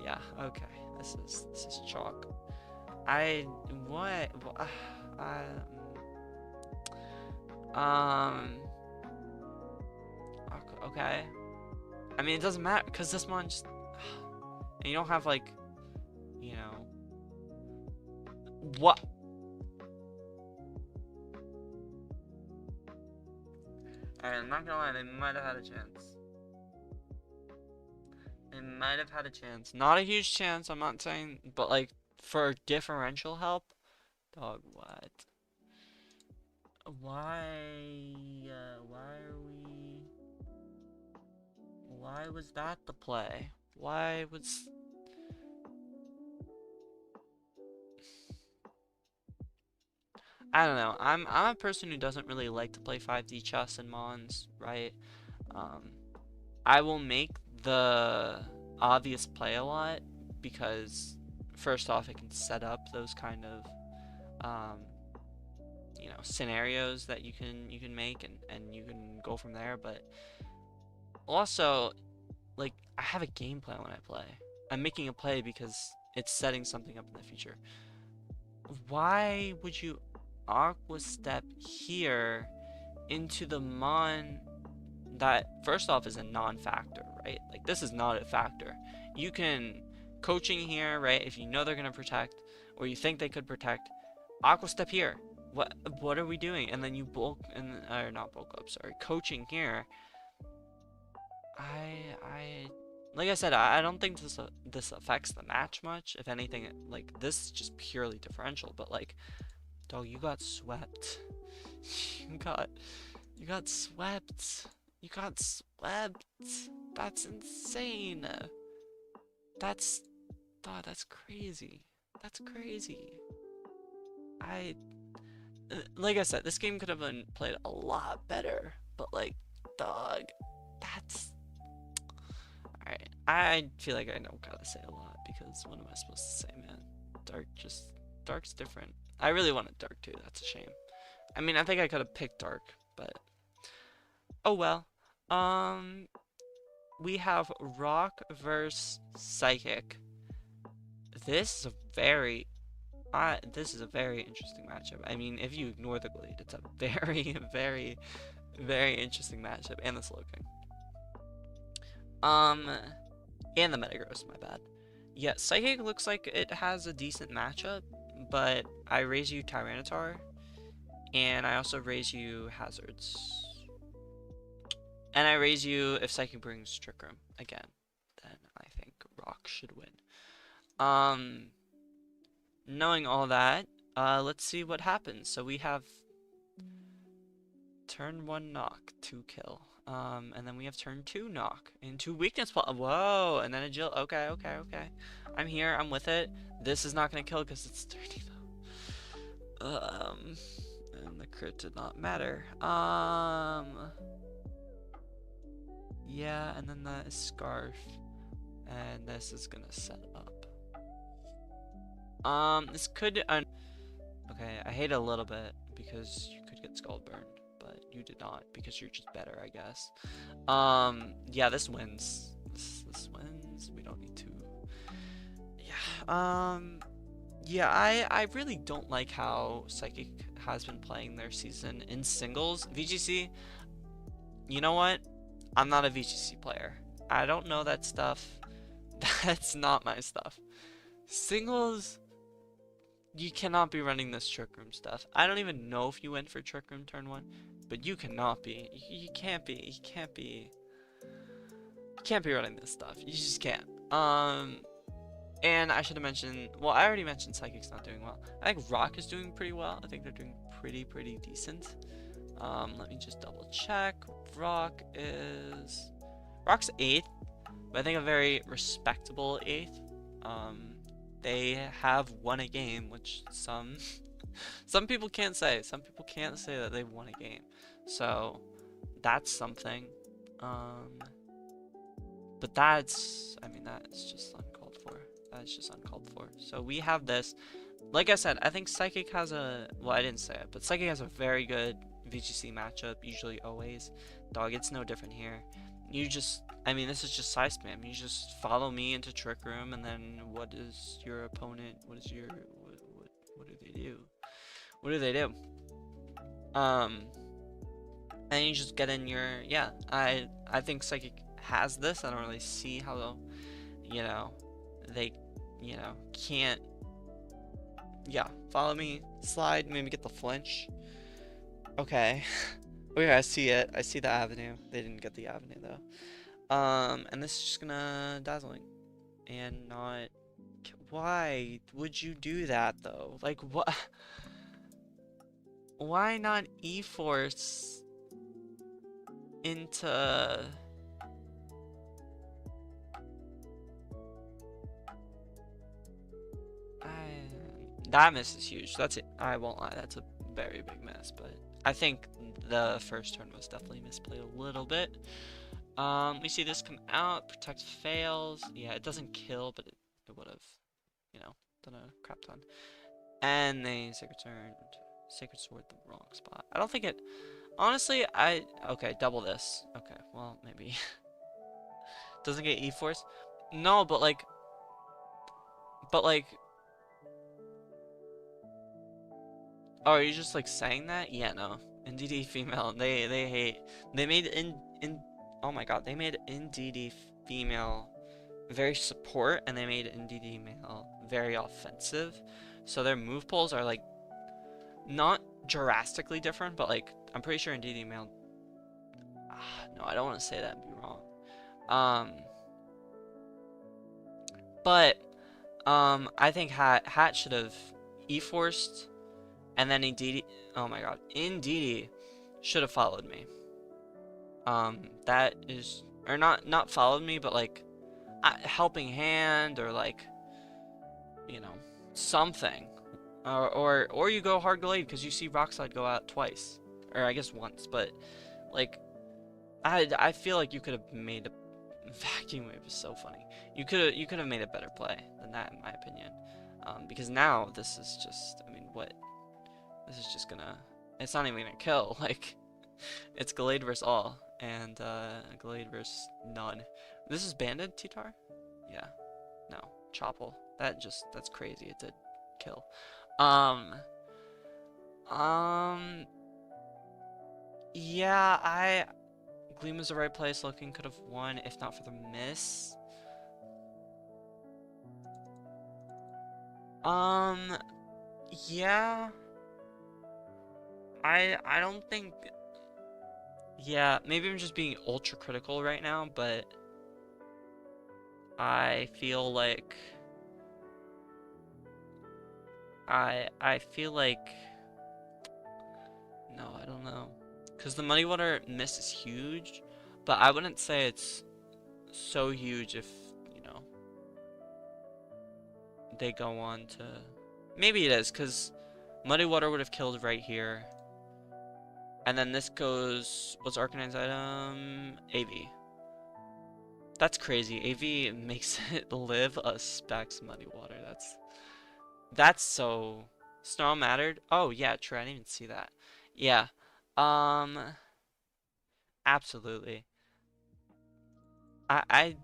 Yeah, okay. This is chalk. What? Okay. I mean, it doesn't matter, because this one just... And you don't have, like, you know... What? Alright, I'm not gonna lie, they might have had a chance. They might have had a chance. Not a huge chance, I'm not saying, but, like, for differential help? Dog, what? Why are we... Why was that the play? Why was... I don't know. I'm a person who doesn't really like to play 5D chess and Mons, right? I will make the obvious play a lot because first off, it can set up those kind of you know, scenarios that you can make and you can go from there. But also, like, I have a game plan when I play. I'm making a play because it's setting something up in the future. Why would you Aqua Step here into the Mon that first off is a non-factor, right? Like, this is not a factor. You can coaching here, right? If you know they're gonna protect or you think they could protect, Aqua Step here. What are we doing? And then you bulk and or not bulk up, sorry, coaching here. Like I said, I don't think this affects the match much. If anything, like, this is just purely differential. But like, dog, you got swept. You got swept. You got swept. That's insane. That's crazy. That's crazy. Like I said, this game could have been played a lot better. But like, dog, that's... Alright, I feel like I don't gotta say a lot because what am I supposed to say, man? Dark's different. I really wanted Dark too, that's a shame. I mean, I think I could have picked Dark, but oh well. We have Rock versus Psychic. This is a very interesting matchup. I mean, if you ignore the Glade, it's a very, very, very interesting matchup, and the Slowking. And the Metagross, my bad. Yeah, Psychic looks like it has a decent matchup, but I raise you Tyranitar, and I also raise you Hazards. And I raise you if Psychic brings Trick Room again, then I think Rock should win. Knowing all that, let's see what happens. So we have turn 1 knock, 2 kill. And then we have turn 2 knock into weakness. Whoa, and then agil. Okay. I'm here. I'm with it. This is not gonna kill because it's 30 though. And the crit did not matter. Yeah, and then that is Scarf, and this is gonna set up. This could. Okay, I hate it a little bit because you could get Skull Burned. But you did not because you're just better, I guess. Yeah, this wins. This wins. We don't need to. Yeah. Yeah, I really don't like how Psychic has been playing their season in singles. VGC, you know what? I'm not a VGC player. I don't know that stuff. That's not my stuff. Singles, you cannot be running this Trick Room stuff. I don't even know if you went for Trick Room turn 1, but you cannot be. You can't be. You can't be running this stuff. You just can't. And I should have mentioned, well, I already mentioned Psychic's not doing well. I think Rock is doing pretty well. I think they're doing pretty decent. Let me just double check. Rock's 8th, but I think a very respectable 8th. they have won a game, which some people can't say. Some people can't say that they've won a game. So that's something. But that's, I mean, that's just uncalled for. That's just uncalled for. So we have this. Like I said, I think Psychic has a, well, I didn't say it, but Psychic has a very good VGC matchup, usually always. Dog, it's no different here. You just, I mean, this is just side spam. You just follow me into Trick Room, and then what is your opponent, what is your, what do they do? What do they do? And you just get in your, yeah, I think Psychic has this. I don't really see how, you know, they, you know, can't, yeah, follow me, slide, maybe get the flinch. Okay. Okay, I see it. I see the avenue. They didn't get the avenue though. And this is just gonna dazzling. And not, why would you do that though? Like, what? Why not E-Force into... That miss is huge. That's it. I won't lie. That's a very big miss. But I think the first turn was definitely misplayed a little bit. We see this come out. Protect fails. Yeah, it doesn't kill, but it would have, you know, done a crap ton. And they Sacred Sword the wrong spot. I don't think it. Honestly, okay, double this. Okay, well, maybe. Doesn't get E-Force? No, but like... Oh, are you just like saying that? Yeah, no. NDD female, they hate. They made oh my god, they made NDD female very support, and they made NDD male very offensive. So their move pools are like not drastically different, but like I'm pretty sure NDD male. No, I don't want to say that and be wrong. But I think Hat should have E-forced. And then Ndidi, oh my god, Ndidi should have followed me. That is, or not followed me, but like, helping hand, or like, you know, something. Or you go hard Glade, because you see Rockslide go out twice. Or I guess once, but, like, I feel like you could have made a, Vacuum Wave is so funny. You could have made a better play than that, in my opinion. Because now, this is just, I mean, what? This is just gonna, it's not even gonna kill, like, it's Glade versus all, and, Glade versus none. This is banded, T-Tar? Yeah. No. Chopple. That's crazy, it did kill. Yeah, Gleam was the right place, looking could have won, if not for the miss. Yeah. I don't think, yeah, maybe I'm just being ultra critical right now, but I feel like I feel like, no, I don't know, because the Muddy Water miss is huge, but I wouldn't say it's so huge if, you know, they go on to, maybe it is, because Muddy Water would have killed right here. And then this goes, what's Arcanine's item? AV. That's crazy. AV makes it live a Specs Muddy Water. That's so... Snarl mattered? Oh, yeah, true. I didn't even see that. Yeah. Absolutely. I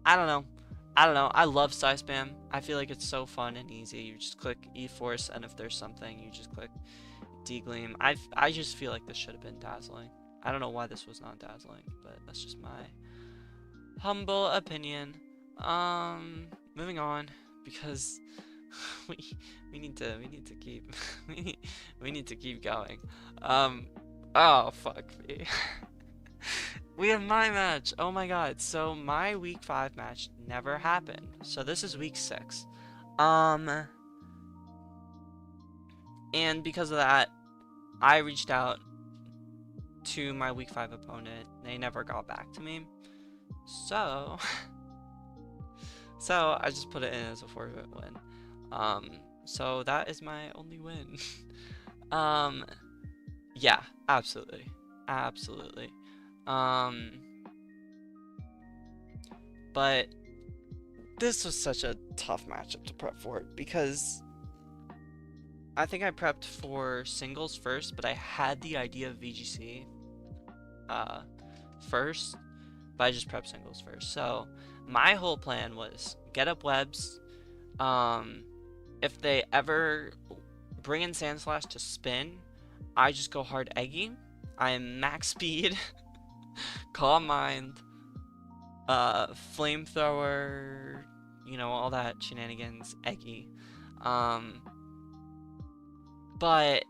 don't know. I love Side Spam. I feel like it's so fun and easy. You just click E-Force, and if there's something, you just click D-Gleam. I just feel like this should have been Dazzling. I don't know why this was not Dazzling, but that's just my humble opinion. Moving on, because we need to keep we need to keep going. Oh fuck me. We have my match. Oh my god. So my week 5 match never happened. So this is week 6. And because of that, I reached out to my week 5 opponent. They never got back to me. So, so I just put it in as a forfeit win. So that is my only win. um, yeah, absolutely, absolutely. Um, but this was such a tough matchup to prep for because I think I prepped for singles first, but I had the idea of VGC uh, first, but I just prepped singles first. So my whole plan was get up webs. If they ever bring in Sand Slash to spin, I just go hard Eggy. I am max speed, Calm Mind, Flamethrower, you know, all that shenanigans, Eggy. Um, but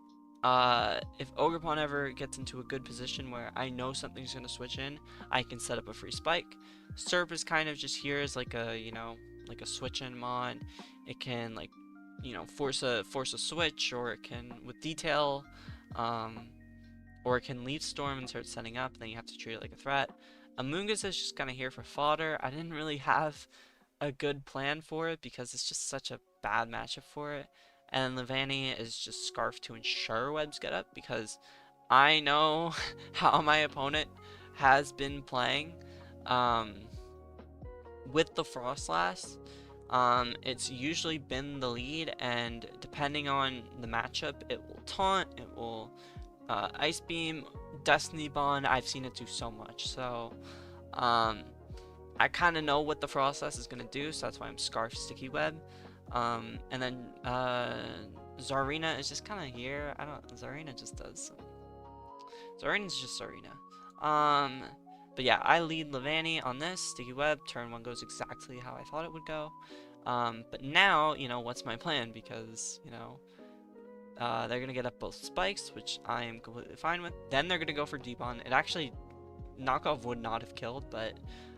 if Ogerpon ever gets into a good position where I know something's gonna switch in, I can set up a free spike. Serp is kind of just here as like a, you know, like a switch in mod. It can like, you know, force a switch, or it can with detail, or it can leave storm and start setting up. Then you have to treat it like a threat. Amoonguss is just kind of here for fodder. I didn't really have a good plan for it because it's just such a bad matchup for it. And Levani is just Scarf to ensure webs get up because I know how my opponent has been playing with the Frostlass. It's usually been the lead, and depending on the matchup, it will taunt, it will Ice Beam, Destiny Bond. I've seen it do so much, so I kind of know what the Frostlass is going to do, so that's why I'm Scarf Sticky Web. And then Zarina is just kind of here. Zarina just does. Zarina's just Zarina. But yeah, I lead Levani on this. Sticky Web, turn 1 goes exactly how I thought it would go. But now, you know, what's my plan? Because, you know, they're going to get up both spikes, which I am completely fine with. Then they're going to go for Debon. It actually, knockoff would not have killed, but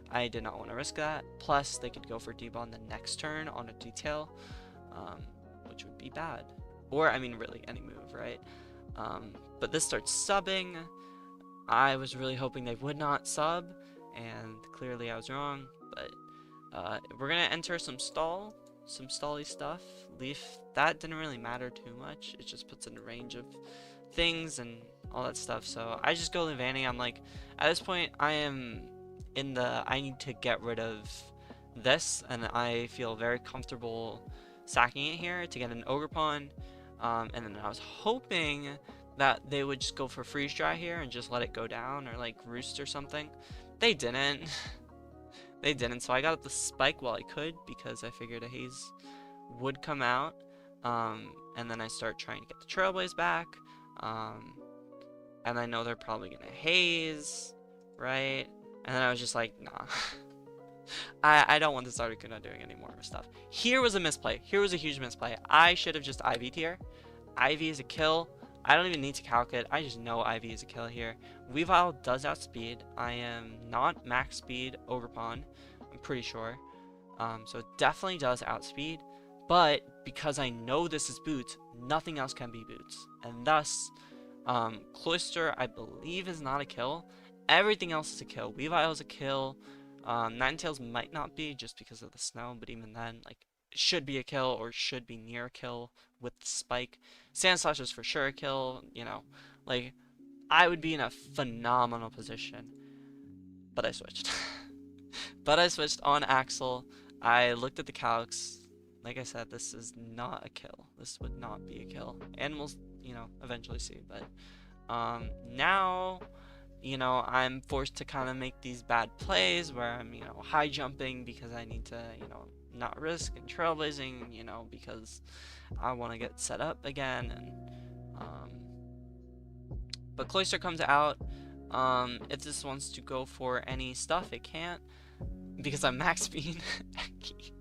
I did not want to risk that. Plus, they could go for Debon the next turn on a detail, which would be bad. Or, I mean, really, any move, right? But this starts subbing. I was really hoping they would not sub, and clearly I was wrong. But we're going to enter some stally stuff. Leaf, that didn't really matter too much. It just puts in a range of things and all that stuff. So I just go Levani. I'm like, at this point, I am in the I need to get rid of this, and I feel very comfortable sacking it here to get an Ogerpon. And then I was hoping that they would just go for freeze dry here and just let it go down, or like roost or something. They didn't. They didn't, so I got up the spike while I could because I figured a haze would come out. And then I start trying to get the Trailblaze back. And I know they're probably gonna haze, right? And then I was just like, nah. I don't want this Articuno doing any more stuff. Here was a misplay. Here was a huge misplay. I should have just IV'd here. IV is a kill. I don't even need to calculate. I just know IV is a kill here. Weavile does outspeed. I am not max speed Ogerpon. I'm pretty sure. So it definitely does outspeed. But because I know this is boots, nothing else can be boots. And thus, Cloister, I believe, is not a kill. Everything else is a kill. Weavile is a kill. Ninetales might not be just because of the snow, but even then, like, it should be a kill or should be near a kill with the spike. Sandslash is for sure a kill, you know. Like, I would be in a phenomenal position. But I switched. But I switched on Axel. I looked at the calcs. Like I said, this is not a kill. This would not be a kill. And we'll, you know, eventually see. But now, you know, I'm forced to kind of make these bad plays where I'm, you know, high jumping because I need to, you know, not risk, and trailblazing, you know, because I want to get set up again. And but Cloister comes out. If this wants to go for any stuff, it can't because I'm max speed. Eggy.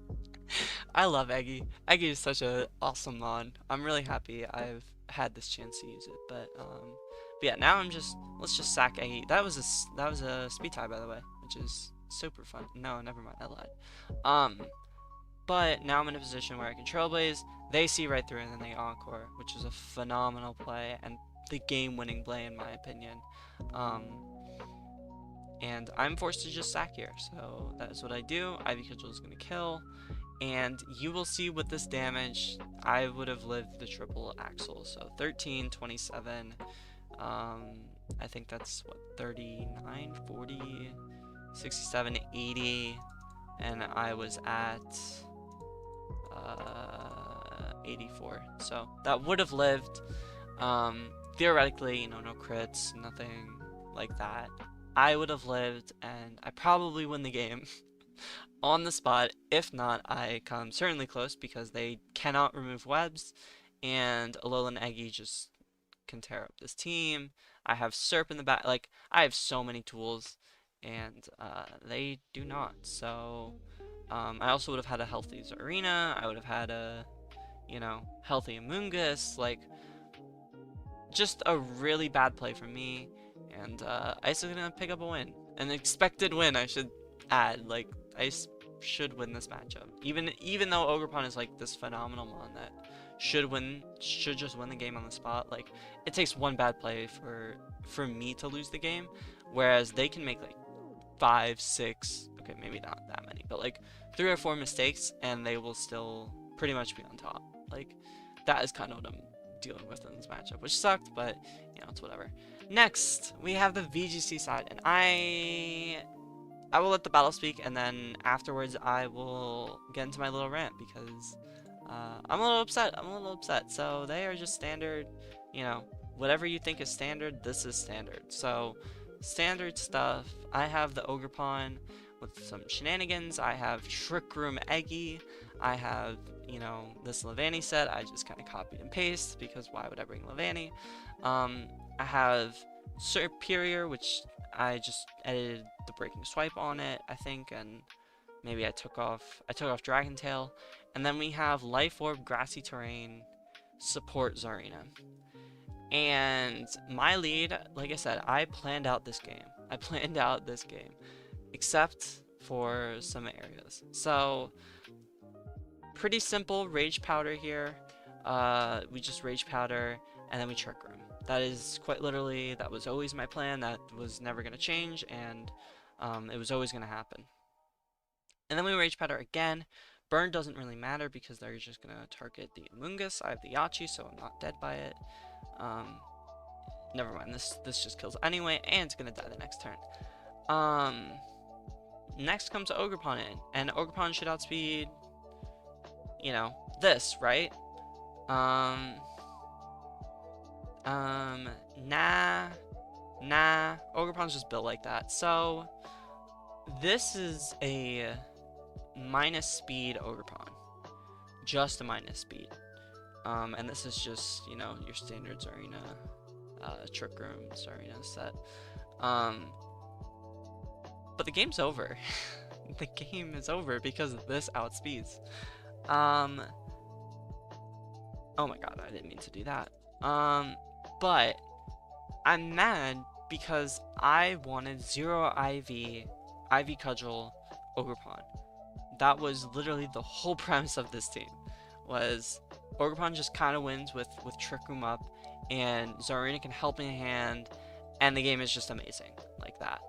I love Eggy. Eggy is such a awesome mod. I'm really happy I've had this chance to use it. But yeah, now I'm just, let's just sack Eggy. That was a speed tie, by the way, which is super fun. No, never mind, I lied. But now I'm in a position where I can trailblaze. They see right through and then they encore, which is a phenomenal play and the game-winning play in my opinion. and I'm forced to just sack here. So that is what I do. Ivy Cudgel is going to kill, and you will see with this damage, I would have lived the triple axle. So 13, 27, I think that's what, 39, 40, 67, 80, and I was at 84. So that would have lived. Theoretically, you know, no crits, nothing like that. I would have lived, and I probably win the game on the spot. If not, I come certainly close because they cannot remove webs, and Alolan Eggy just can tear up this team. I have Serp in the back. Like, I have so many tools, and they do not. So, I also would have had a healthy Zarina. I would have had a, you know, healthy Amoonguss. Like, just a really bad play from me. And Ice is gonna pick up a win. An expected win, I should add. Like, Ice should win this matchup. Even though Ogerpon is like this phenomenal mon that should just win the game on the spot. Like, it takes one bad play for me to lose the game, whereas they can make like 5, 6, okay, maybe not that many, but like 3 or 4 mistakes and they will still pretty much be on top. Like, that is kind of what I'm dealing with in this matchup, which sucked, but you know, it's whatever. Next, we have the VGC side, and I will let the battle speak, and then afterwards I will get into my little rant because I'm a little upset. So they are just standard, you know, whatever you think is standard, this is standard. So standard stuff. I have the Ogerpon with some shenanigans. I have Trick Room Eggy. I have, you know, this Levani set. I just kind of copied and pasted because why would I bring Levani? I have Superior, which I just edited the breaking swipe on it, I think, and maybe I took off Dragon Tail. And then we have Life Orb, Grassy Terrain, Support Zarina. And my lead, like I said, I planned out this game. Except for some areas. So, pretty simple Rage Powder here. We just Rage Powder, and then we Trick Room. That is quite literally, that was always my plan. That was never going to change, and it was always going to happen. And then we Rage Powder again. Burn doesn't really matter because they're just going to target the Amoonguss. I have the Yachi, so I'm not dead by it. Never mind, this just kills anyway, and it's going to die the next turn. Next comes Ogerpon in, and Ogerpon should outspeed, you know, this, right? Nah, Ogerpon's just built like that. So, this is a minus speed Ogerpon. Just a minus speed. And this is just, you know, your standard Zarina, Trick Room Zarina set. But the game's over. The game is over because this outspeeds. Oh my god, I didn't mean to do that. But I'm mad because I wanted 0 Ivy Cudgel, Ogerpon. That was literally the whole premise of this team. Was Ogerpon just kind of wins with Trick Room up, and Zarina can help in hand, and the game is just amazing like that.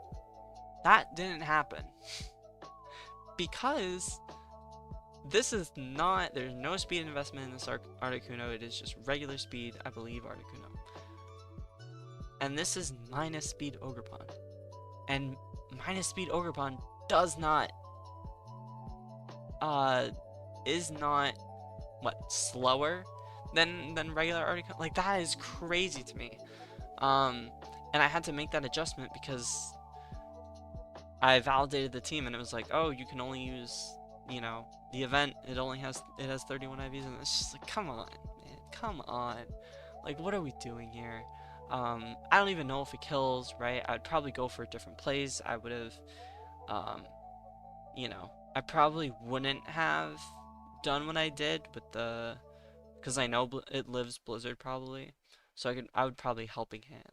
That didn't happen because this is not. There's no speed investment in this Articuno. It is just regular speed, I believe, Articuno. And this is minus speed Ogerpon, and minus speed Ogerpon does not is not what, slower than regular Articuno. Like, that is crazy to me. And I had to make that adjustment because I validated the team and it was like, oh, you can only use, you know, the event, it has 31 IVs, and it's just like, come on, man, come on. Like, what are we doing here? I don't even know if it kills, right? I'd probably go for different plays. I would have, you know, I probably wouldn't have done what I did with the, because I know it lives Blizzard probably, so I would probably helping hand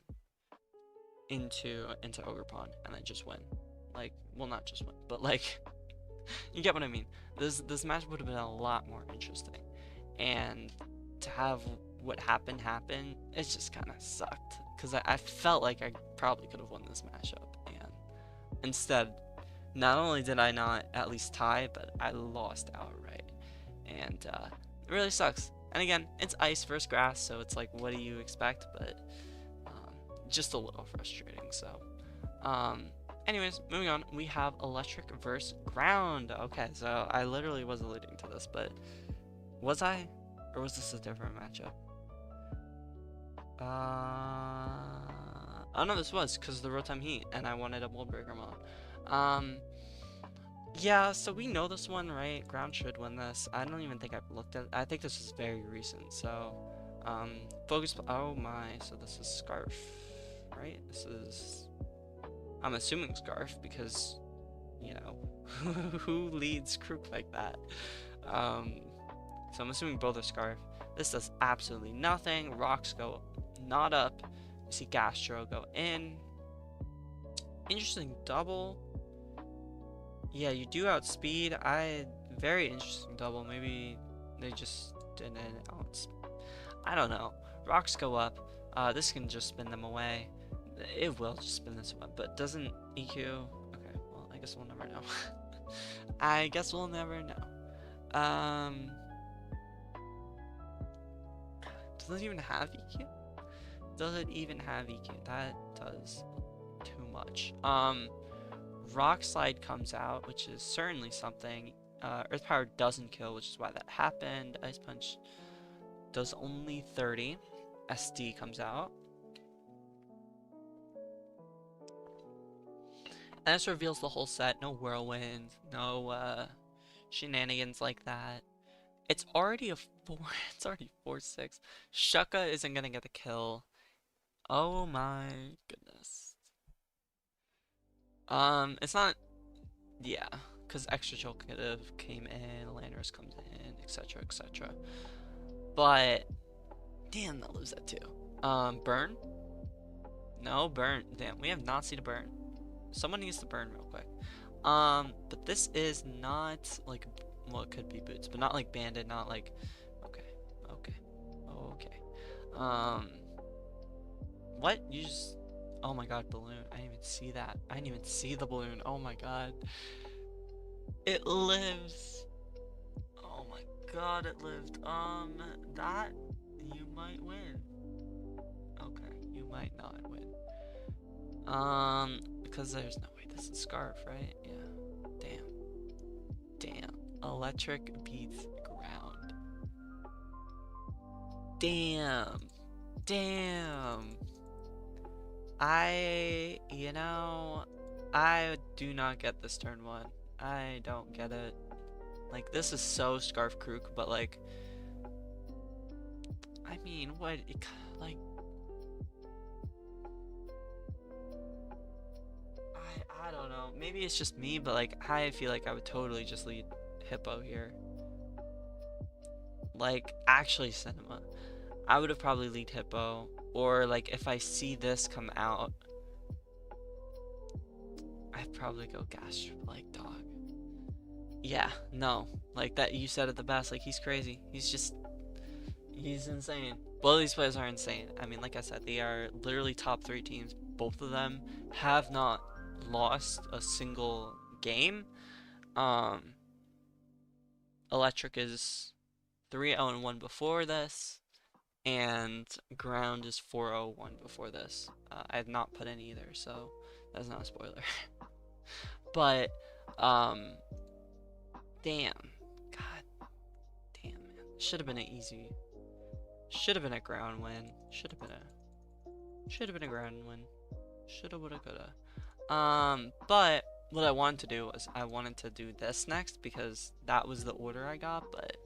into Ogerpon and then just win. Like, well, not just win, but like, you get what I mean. This match would have been a lot more interesting, and to have what happened happen, it just kind of sucked because I felt like I probably could have won this matchup, and Instead, not only did I not at least tie, but I lost outright. And it really sucks. And again, it's ice versus grass, so it's like, what do you expect? But um, just a little frustrating. So, um, anyways, moving on, we have electric versus ground. Okay, so I literally was alluding to this, but was I? Or was this a different matchup? Oh no, this was because of the Rotom Heat, and I wanted a Mold Breaker mod. Um, yeah, so we know this one, right? Ground should win this. I don't even think I've looked at. I think this is very recent. So, focus. Oh my. So this is Scarf, right? This is. I'm assuming Scarf because, you know, who leads Crook like that? Um, so I'm assuming both are Scarf. This does absolutely nothing. Rocks go not up. You see Gastro go in. Interesting double. Yeah, you do outspeed. Very interesting double. Maybe they just didn't I don't know. Rocks go up. This can just spin them away. It will just spin this one, but doesn't EQ. Okay, well, I guess we'll never know. I guess we'll never know. Does it even have EQ? Does it even have EQ? That does too much. Rock Slide comes out, which is certainly something. Earth Power doesn't kill, which is why that happened. Ice Punch does only 30. SD comes out. And this reveals the whole set. No Whirlwind, no shenanigans like that. It's already a 4. It's already 4-6. Shucka isn't gonna get the kill. Oh my goodness. It's not. Yeah, because Extra Chill could have came in, Landorus comes in, etc., etc. But damn, that lose that too. Burn? No, burn. Damn, we have not seen a burn. Someone needs to burn real quick. But this is not like, well, it could be boots, but not like banded, not like. Okay, okay, okay. What? You just. Oh my god, balloon. I didn't even see that. I didn't even see the balloon. Oh my god. It lives. Oh my god, it lived. That you might win. Okay, you might not win. Because there's no way this is Scarf, right? Yeah. Damn. Electric beats ground. Damn. You know, I do not get this turn one. I don't get it. Like, this is so Scarf Krook, but like, I mean, what, like, I don't know. Maybe it's just me, but like, I feel like I would totally just lead Hippo here. Like, actually, Cinema. I would have probably lead Hippo, or like, if I see this come out, I'd probably go Gastro, like, dog. Yeah, no, like that, you said it the best, like, he's crazy. He's insane. Both of these players are insane. I mean, like I said, they are literally top 3 teams. Both of them have not lost a single game. Electric is 3-0-1 before this, and Ground is 4-0-1 before this. I have not put in either, so that's not a spoiler. But, damn. God damn, man. Should have been an easy. Should have been a ground win. Should have been a ground win. Shoulda, woulda, coulda. But what I wanted to do was I wanted to do this next because that was the order I got, but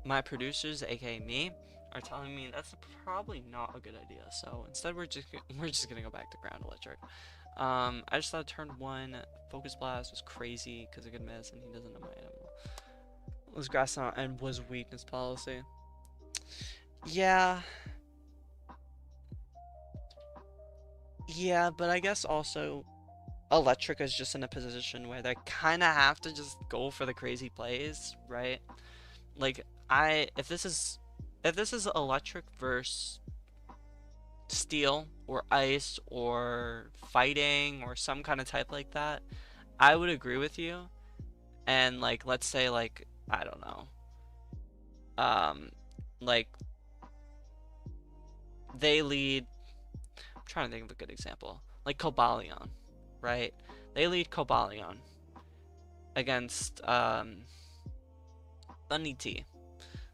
my producers, aka me, are telling me that's probably not a good idea. So instead, we're just gonna go back to ground electric. I just thought turn 1 Focus Blast was crazy because it could miss, and he doesn't know my animal. It was grass out and was weakness policy. Yeah. Yeah, but I guess also Electric is just in a position where they kind of have to just go for the crazy plays, right? Like, if this is Electric versus steel or ice or fighting or some kind of type like that, I would agree with you. And like, let's say like, I don't know, um, like they lead. I'm trying to think of a good example, like Cobalion, right? They lead Cobalion against Bunny T.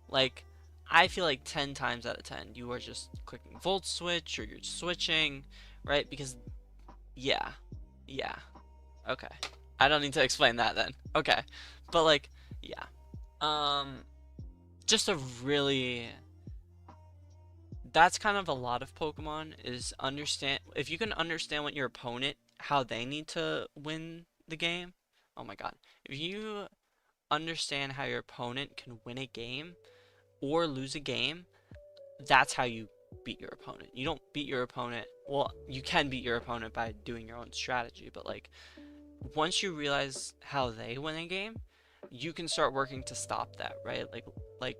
Like, I feel like 10 times out of 10, you are just clicking Volt Switch or you're switching, right? Because, yeah, yeah, okay. I don't need to explain that then. Okay. But, like, yeah. Um, just a really. That's kind of a lot of Pokemon is understand. If you can understand what your opponent, how they need to win the game. Oh my god. If you understand how your opponent can win a game or lose a game, that's how you beat your opponent. You don't beat your opponent. Well, you can beat your opponent by doing your own strategy, but like once you realize how they win a game, you can start working to stop that, right? Like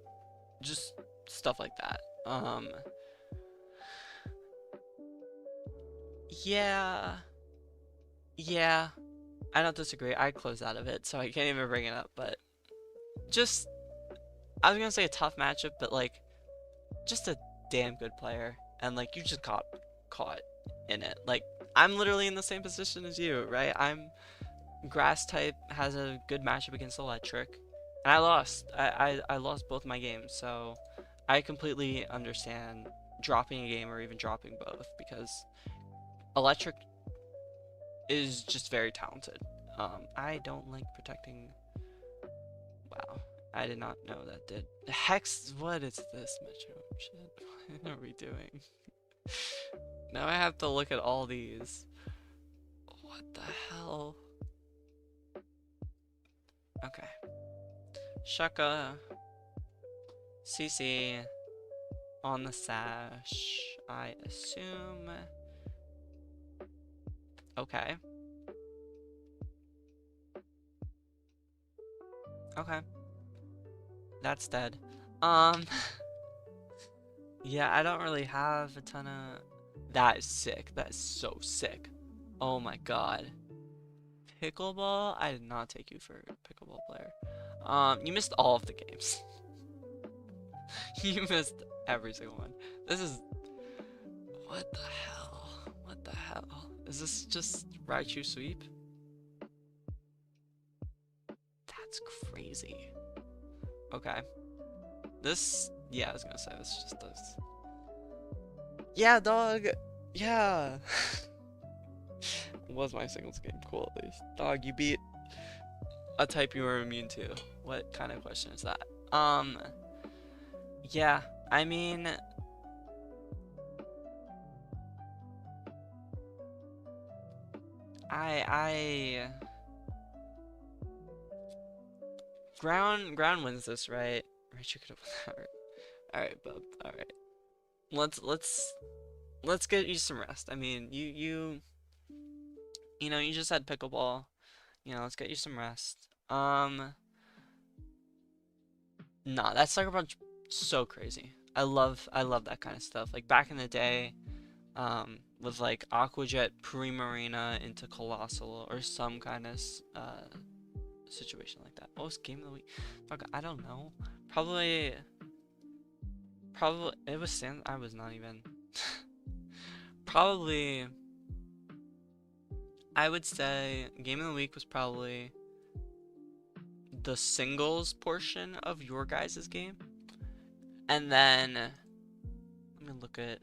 just stuff like that. Yeah. Yeah. I don't disagree. I closed out of it, so I can't even bring it up, but just I was going to say a tough matchup, but like just a damn good player, and like you just got caught in it. Like I'm literally in the same position as you, right? I'm grass type, has a good matchup against electric, and I lost. I lost both my games, so I completely understand dropping a game or even dropping both because electric is just very talented. I don't like protecting. Wow, I did not know that did. Hex, what is this metro shit? What are we doing? Now I have to look at all these. What the hell? Okay. Shaka. CC. On the sash. I assume. Okay. Okay. That's dead. Um. Yeah, I don't really have a ton of. That is sick. That is so sick. Oh my god. Pickleball? I did not take you for a pickleball player. You missed all of the games. You missed every single one. This is. What the hell? What the hell? Is this just Raichu sweep? That's crazy. Okay. This. Yeah, I was gonna say this just does. Yeah, dog. Yeah. Was my singles game cool at least? Dog, you beat a type you were immune to. What kind of question is that? Yeah, I mean, I ground wins this, right? Right, you could have won that. All right, bub. All right, let's get you some rest. I mean, you know, you just had pickleball. You know, let's get you some rest. Nah, that sucker punch so crazy. I love that kind of stuff. Like back in the day, with like Aquajet Primarina into Colossal or some kind of situation like that. What was game of the week? Fuck, I don't know. Probably it was Sam. I was not even. Probably I would say game of the week was probably the singles portion of your guys' game, and then let me look at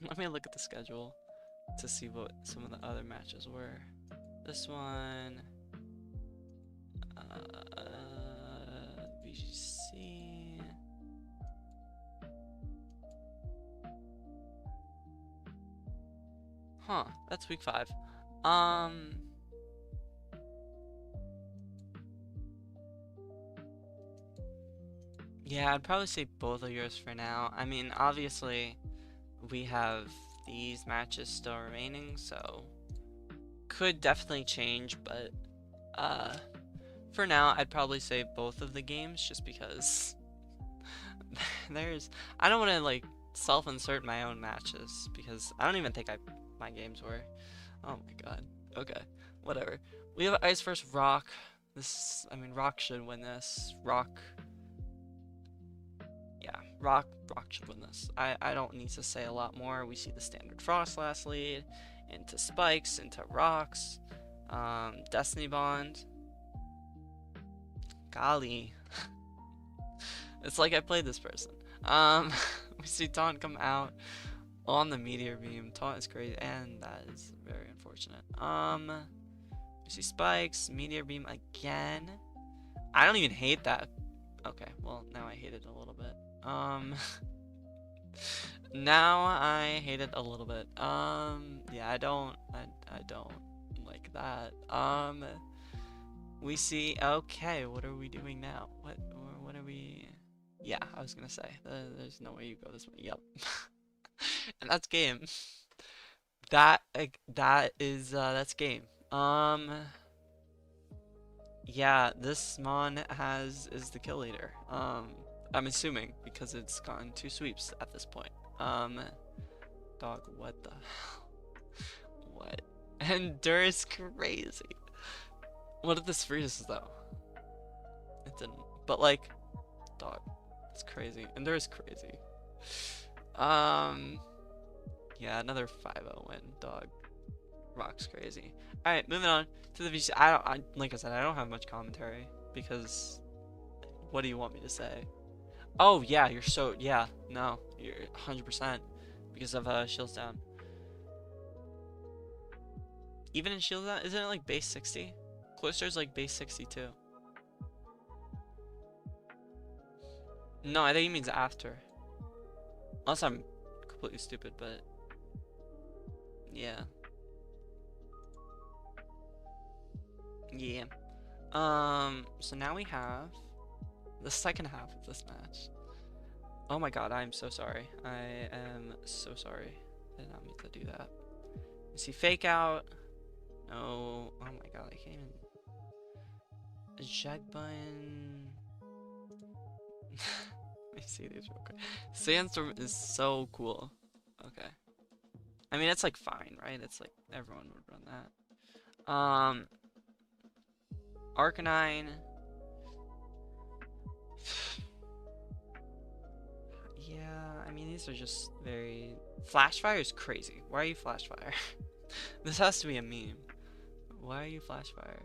let me look at the schedule to see what some of the other matches were. This one, VGC. Huh, that's week 5. Yeah, I'd probably say both of yours for now. I mean, obviously, we have these matches still remaining, so could definitely change, but for now, I'd probably say both of the games just because there's I don't want to like self-insert my own matches because I don't even think my games were. Oh my god. Okay, whatever. We have Ice versus Rock. I mean, Rock should win this. Yeah, Rock should win this. I don't need to say a lot more. We see the standard Frost last lead, into Spikes, into Rocks, Destiny Bond. Golly. It's like I played this person. We see Taunt come out on the Meteor Beam. Taunt is crazy, and that is very unfortunate. We see Spikes, Meteor Beam again. I don't even hate that. Okay, well, now I hate it a little bit. Now I hate it a little bit. Yeah, I don't like that. We see, okay, what are we doing now? What are we, yeah, I was gonna say, there's no way you go this way, yep. And that's game. That's game. Yeah, this Mon is the kill leader. I'm assuming because it's gotten 2 sweeps at this point. Dog, what the hell? What? Endure is crazy. What if this freezes though? It didn't. But like, dog, it's crazy. Endure is crazy. Yeah, another 5-0 win, dog. Rock's crazy. Alright, moving on to the VC. Like I said, I don't have much commentary because what do you want me to say? Oh yeah, yeah, no, you're 100% because of shields down. Even in shields down, isn't it like base 60? Cloister's like base 62. No, I think he means after. Unless I'm completely stupid, but yeah. Yeah. So now we have the second half of this match. Oh my god, I'm so sorry. I am so sorry. I did not mean to do that. You see fake out. No. Oh my god, I can't even. Eject button. Let me see these real quick. Sandstorm is so cool. Okay. I mean, it's like fine, right? It's like everyone would run that. Arcanine. Yeah, I mean, these are just very... Flashfire is crazy. Why are you Flashfire? This has to be a meme. Why are you Flashfire?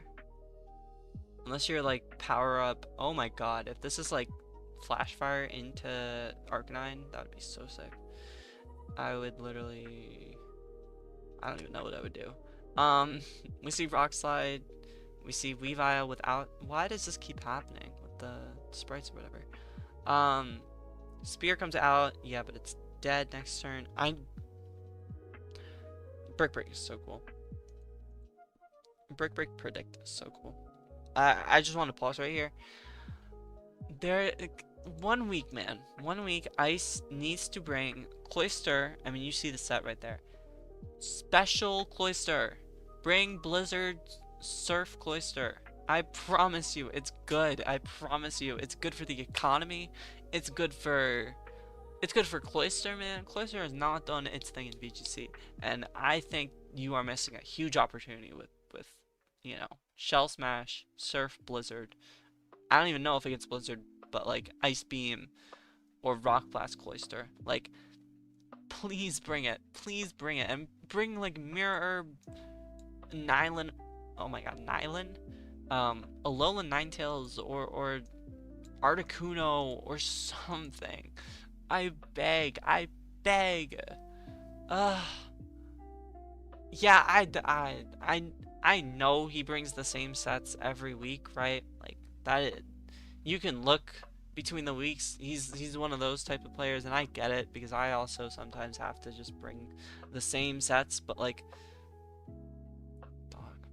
Unless you're like power up. Oh my god, if this is like Flashfire into Arcanine, that would be so sick. I would literally... I don't even know what I would do. We see Rock Slide. We see Weavile without... Why does this keep happening with the sprites or whatever? Spear comes out. Yeah, but it's dead next turn. Brick Break is so cool. Brick Break Predict is so cool. I just want to pause right here. 1 week, man. 1 week, Ice needs to bring Cloister. I mean, you see the set right there. Special Cloister. Bring Blizzard Surf Cloister. I promise you, it's good. I promise you, it's good for the economy. It's good for Cloister, man. Cloister has not done its thing in VGC, and I think you are missing a huge opportunity with you know, Shell Smash, Surf, Blizzard. I don't even know if it gets Blizzard, but like Ice Beam or Rock Blast Cloister. Like, please bring it. Please bring it. And bring like Mirror Herb, Nylon. Oh my god, Nylon? Alolan Ninetales or Articuno or something. I beg. Yeah, I know he brings the same sets every week, right? Like that. You can look between the weeks. He's one of those type of players, and I get it because I also sometimes have to just bring the same sets. But like, dog,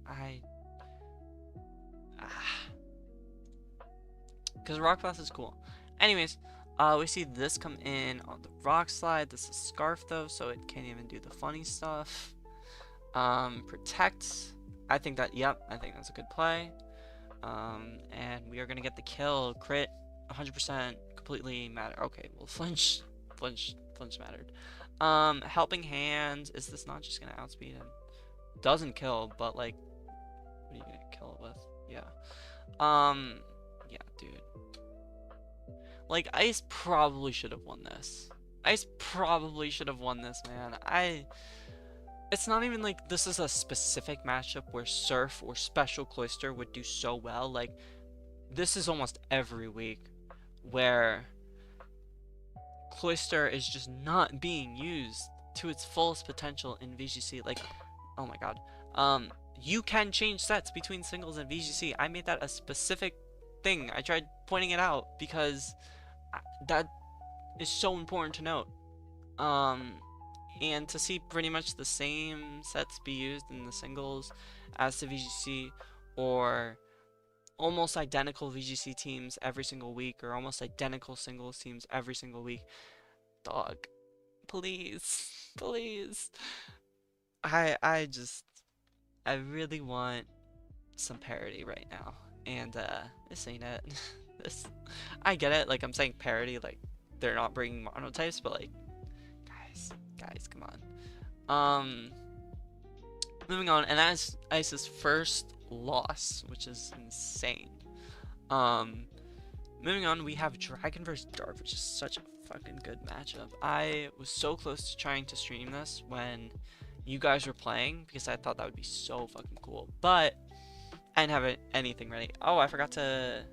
because Rock Blast is cool. Anyways, we see this come in on the Rock Slide. This is Scarf though, so it can't even do the funny stuff. Protect. I think that's a good play. And we are gonna get the kill. Crit, 100%, completely matter. Okay, well, flinch flinch mattered. Helping Hands. Is this not just gonna outspeed him? Doesn't kill, but like, what are you gonna kill it with? Yeah. Yeah, dude. Like, Ice probably should have won this. Ice probably should have won this, man. It's not even like this is a specific matchup where Surf or Special Cloister would do so well. Like, this is almost every week where Cloister is just not being used to its fullest potential in VGC. Like, oh my god. You can change sets between singles and VGC. I made that a specific thing. I tried pointing it out because that is so important to note. And to see pretty much the same sets be used in the singles as the VGC, or almost identical VGC teams every single week, or almost identical singles teams every single week. Dog, please, please. I really want some parity right now, and this ain't it. I get it. Like, I'm saying parity, like they're not bringing monotypes, but like, guys, come on. Moving on, and that's Ice's first loss, which is insane. Moving on, we have Dragon vs Dark, which is such a fucking good matchup. I was so close to trying to stream this when you guys were playing because I thought that would be so fucking cool, but I didn't have anything ready. Oh, I forgot to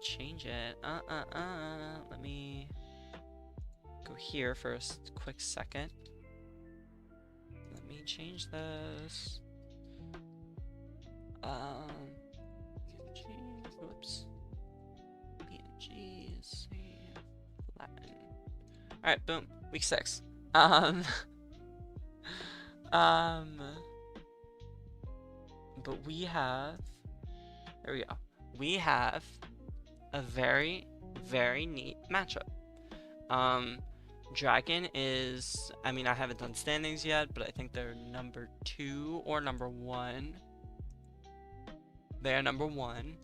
change it. Let me go here for a quick second. Let me change this. Whoops. PNG, save, Latin. Alright, boom. Week 6. But we have, there we go. We have a very, very neat matchup. Dragon is, I mean, I haven't done standings yet, but I think they're number 2 or number 1. They are number 1.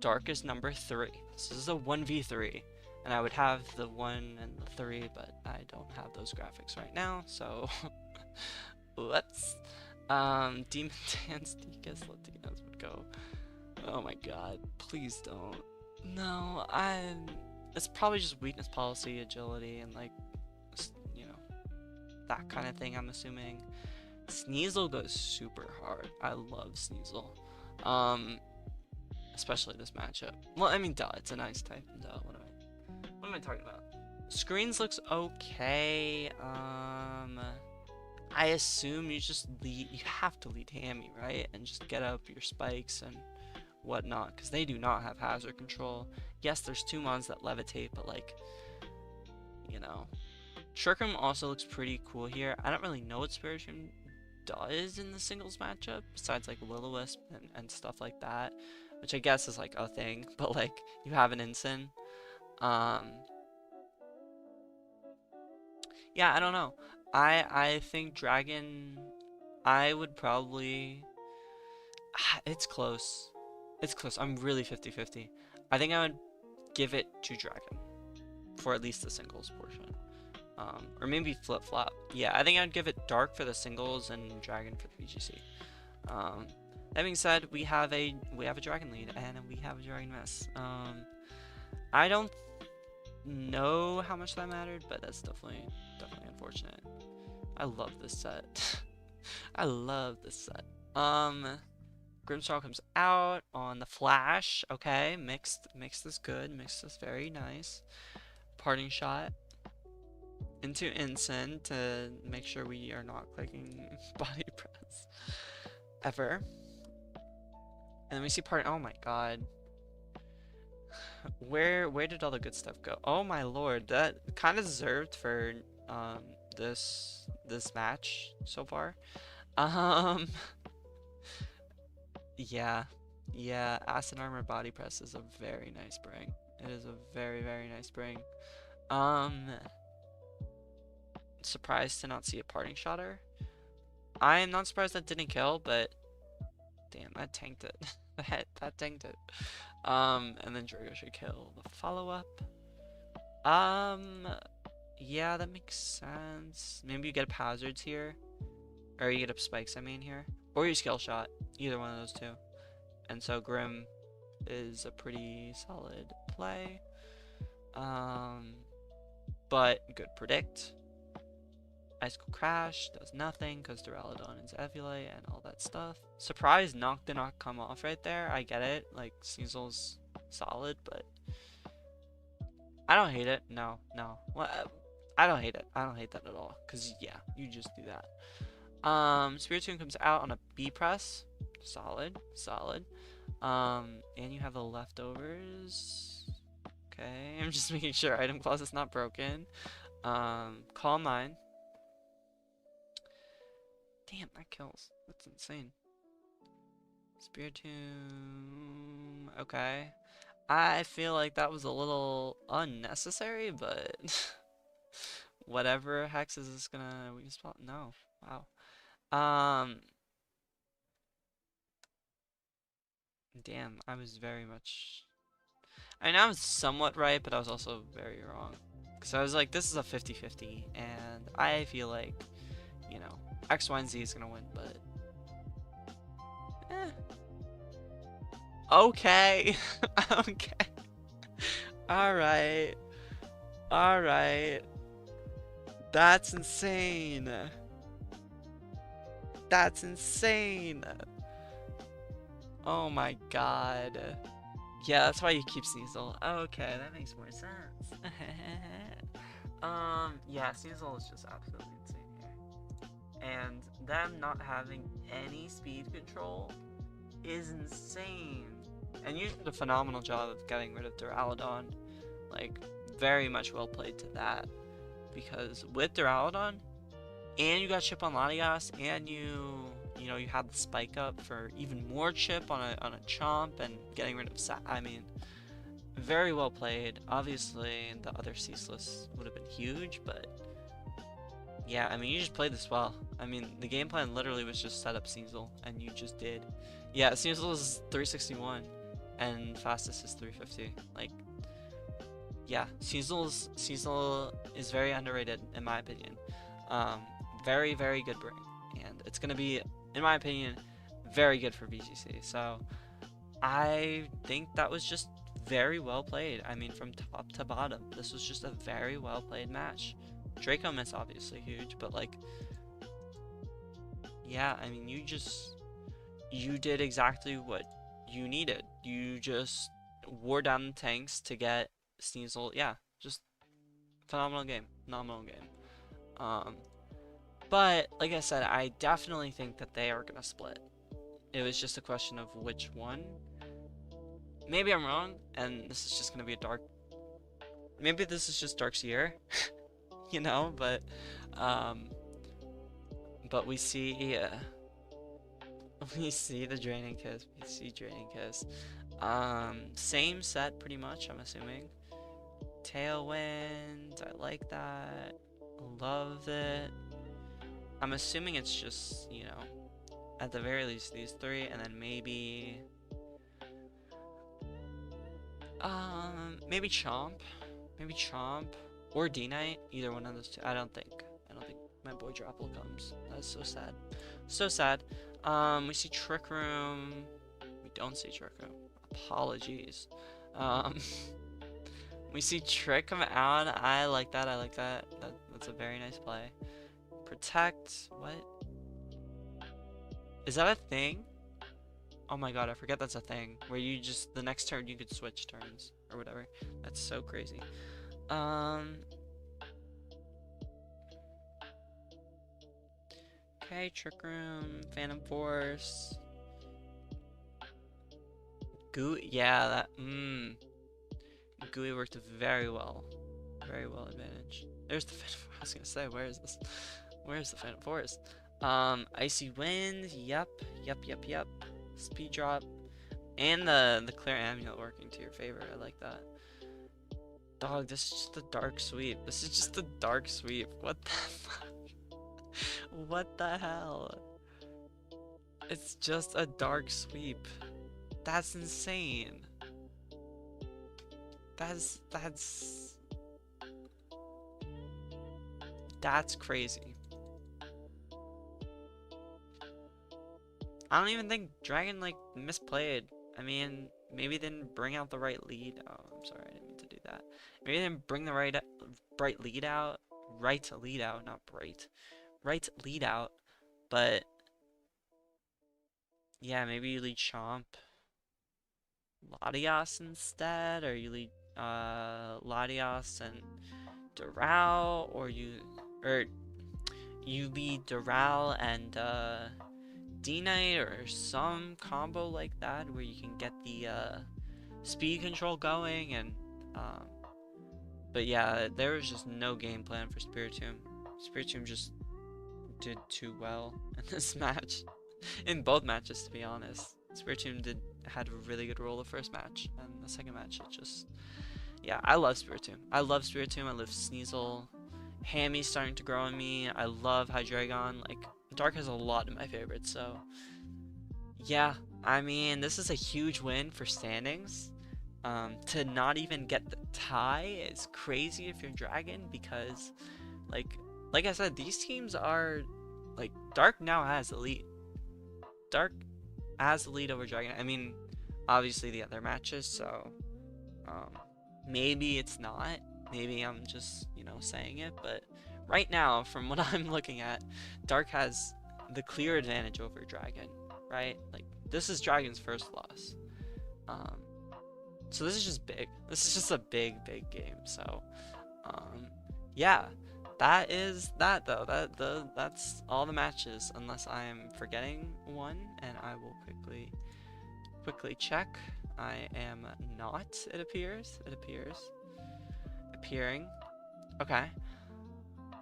Dark is number 3. This is a 1v3, and I would have the 1 and the 3, but I don't have those graphics right now, so let's Demon Dance, Deacus, Latinas would go. Oh my god, please don't. No, it's probably just weakness policy, agility, and like, you know, that kind of thing, I'm assuming. Sneasel goes super hard. I love Sneasel. Especially this matchup. Well, I mean, duh, it's a nice type. Duh, what am I talking about? Screens looks okay. I assume you just lead, you have to lead Hammy, right? And just get up your spikes and whatnot, because they do not have hazard control. Yes, there's 2 mons that levitate, but like, you know. Shurkum also looks pretty cool here. I don't really know what Spiritomb does in the singles matchup, besides like Will-O-Wisp and stuff like that, which I guess is like a thing, but like, you have an Ensign. Yeah, I don't know. I think Dragon, I would probably, it's close. It's close. I'm really 50-50. I think I would give it to Dragon for at least the singles portion. Or maybe flip-flop. Yeah, I think I'd give it Dark for the singles and Dragon for the VGC. That being said, we have a Dragon lead and we have a Dragon miss. I don't know how much that mattered, but that's definitely unfortunate. I love this set. I love this set. Grimstraw comes out on the Flash. Okay, mixed is good. Mixed is very nice. Parting Shot into Ensign to make sure we are not clicking body press ever. And then we see oh my god. Where did all the good stuff go? Oh my lord, that kind of deserved for this match so far. Yeah, Acid Armor Body Press is a very nice bring. It is a very, very nice bring. Surprised to not see a Parting Shotter. I am not surprised that didn't kill, but damn, that tanked it. that tanked it. And then Drago should kill the follow-up. Yeah, that makes sense. Maybe you get up hazards here. Or you get up spikes, I mean, here. Or you skill shot. Either one of those two. And so Grim is a pretty solid play. But good predict. Icicle Crash does nothing because Duraludon is Eviolite and all that stuff. Surprise Knock did not come off right there. I get it. Like, Sneasel's solid, but I don't hate it. No, no. Well, I don't hate it. I don't hate that at all. Because, yeah, you just do that. Spiritomb comes out on a B press. Solid, solid. And you have the leftovers. Okay, I'm just making sure item clause is not broken. Calm Mind. Damn, that kills. That's insane. Spiritomb. Okay. I feel like that was a little unnecessary, but whatever hex is this gonna weakness spot? No. Wow. Damn, I was very much. I mean, I was somewhat right, but I was also very wrong. Because I was like, this is a 50-50, and I feel like, you know, X, Y, and Z is gonna win, but. Eh. Okay. Okay. Alright. Alright. That's insane. That's insane. Oh my god. Yeah, that's why you keep Sneasel. Okay, that makes more sense. Yeah, Sneasel is just absolutely insane here. And them not having any speed control is insane. And you did a phenomenal job of getting rid of Duraludon. Like, very much well played to that. Because with Duraludon, and you got chip on Latias, and you know, you had the spike up for even more chip on a Chomp and getting rid of I mean, very well played. Obviously, the other Ceaseless would have been huge, but yeah, I mean, you just played this well. I mean, the game plan literally was just set up Sneasel, and you just did. Yeah, Sneasel is 361, and fastest is 350. Like, yeah, Sneasel is very underrated in my opinion. Very, very good bring, and it's gonna be, in my opinion, very good for VGC. So I think that was just very well played. I mean, from top to bottom, this was just a very well played match. Draco Miss obviously huge, but like, yeah, I mean, you did exactly what you needed. You just wore down the tanks to get Sneasel. Yeah, just phenomenal game, phenomenal game. But like I said, I definitely think that they are gonna split. It was just a question of which one. Maybe I'm wrong, and this is just gonna be a dark. Maybe this is just Darkseer, you know. But we see, we see the Draining Kiss. We see Draining Kiss. Same set pretty much. I'm assuming. Tailwind. I like that. Love it. I'm assuming it's just, you know, at the very least these three, and then maybe maybe Chomp or D-Knight, either one of those two. I don't think my boy Dropple comes. That's so sad, so sad. We see Trick Room. We don't see Trick Room. Apologies. We see Trick come out. I like that. I like that. That's a very nice play. Protect. What? Is that a thing? Oh my god, I forget that's a thing. Where you just, the next turn you could switch turns. Or whatever. That's so crazy. Okay, Trick Room. Phantom Force. Yeah, that, Gooey worked very well. Very well advantage. There's the Phantom Force. I was gonna say, where is this? Where's the Phantom Force? Icy Wind, yep. Speed drop. And the Clear Amulet working to your favor. I like that. Dog, this is just a dark sweep. This is just a dark sweep. What the fuck? What the hell? It's just a dark sweep. That's insane. That's That's crazy. I don't even think Dragon, like, misplayed. I mean, maybe they didn't bring out the right lead. Oh, I'm sorry, I didn't mean to do that. Maybe they didn't bring the right lead out. Right lead out, not bright. Right lead out. But, yeah, maybe you lead Chomp Latias instead, or you lead Latias and Doral, or you lead Doral and D-Knight, or some combo like that where you can get the speed control going. And but yeah, there was just no game plan for Spiritomb. Spiritomb just did too well in this match. In both matches, to be honest. Spiritomb had a really good role the first match, and the second match it just, yeah, I love Spiritomb. I love Spiritomb. I love Sneasel. Hammy's starting to grow on me. I love Hydreigon. Like, Dark has a lot of my favorites, so yeah, I mean, this is a huge win for standings. To not even get the tie is crazy if you're Dragon, because like I said, these teams are, like, Dark now has the lead. Dark has the lead over Dragon. I mean, obviously the other matches, so maybe it's not. Maybe I'm just, saying it, but right now, from what I'm looking at, Dark has the clear advantage over Dragon, right? Like, this is Dragon's first loss. So this is just big. This is just a big game. So, yeah, that is that though. That's all the matches, unless I am forgetting one, and I will quickly check. I am not. It appears. Appearing. Okay.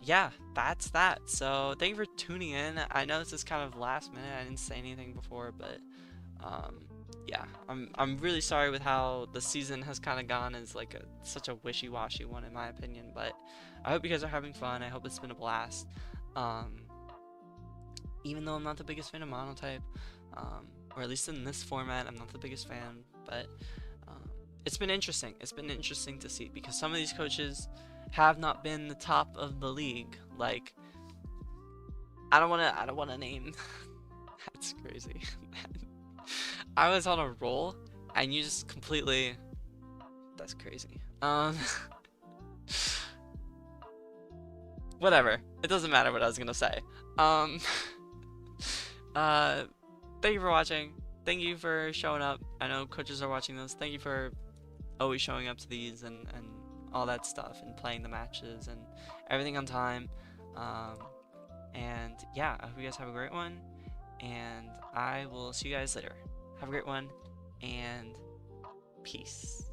Yeah, that's that. So thank you for tuning in. I know this is kind of last minute. I didn't say anything before, but yeah, I'm really sorry with how the season has kind of gone as like such a wishy-washy one in my opinion. But I hope you guys are having fun. I hope it's been a blast. Even though I'm not the biggest fan of Monotype, or at least in this format, I'm not the biggest fan. But it's been interesting. It's been interesting to see, because some of these coaches have not been the top of the league. Like, I don't wanna name. That's crazy. I was on a roll, and you just completely. That's crazy. Whatever. It doesn't matter what I was gonna say. Thank you for watching. Thank you for showing up. I know coaches are watching this. Thank you for always showing up to these and all that stuff, and playing the matches and everything on time. And yeah, I hope you guys have a great one, and I will see you guys later. Have a great one, and peace.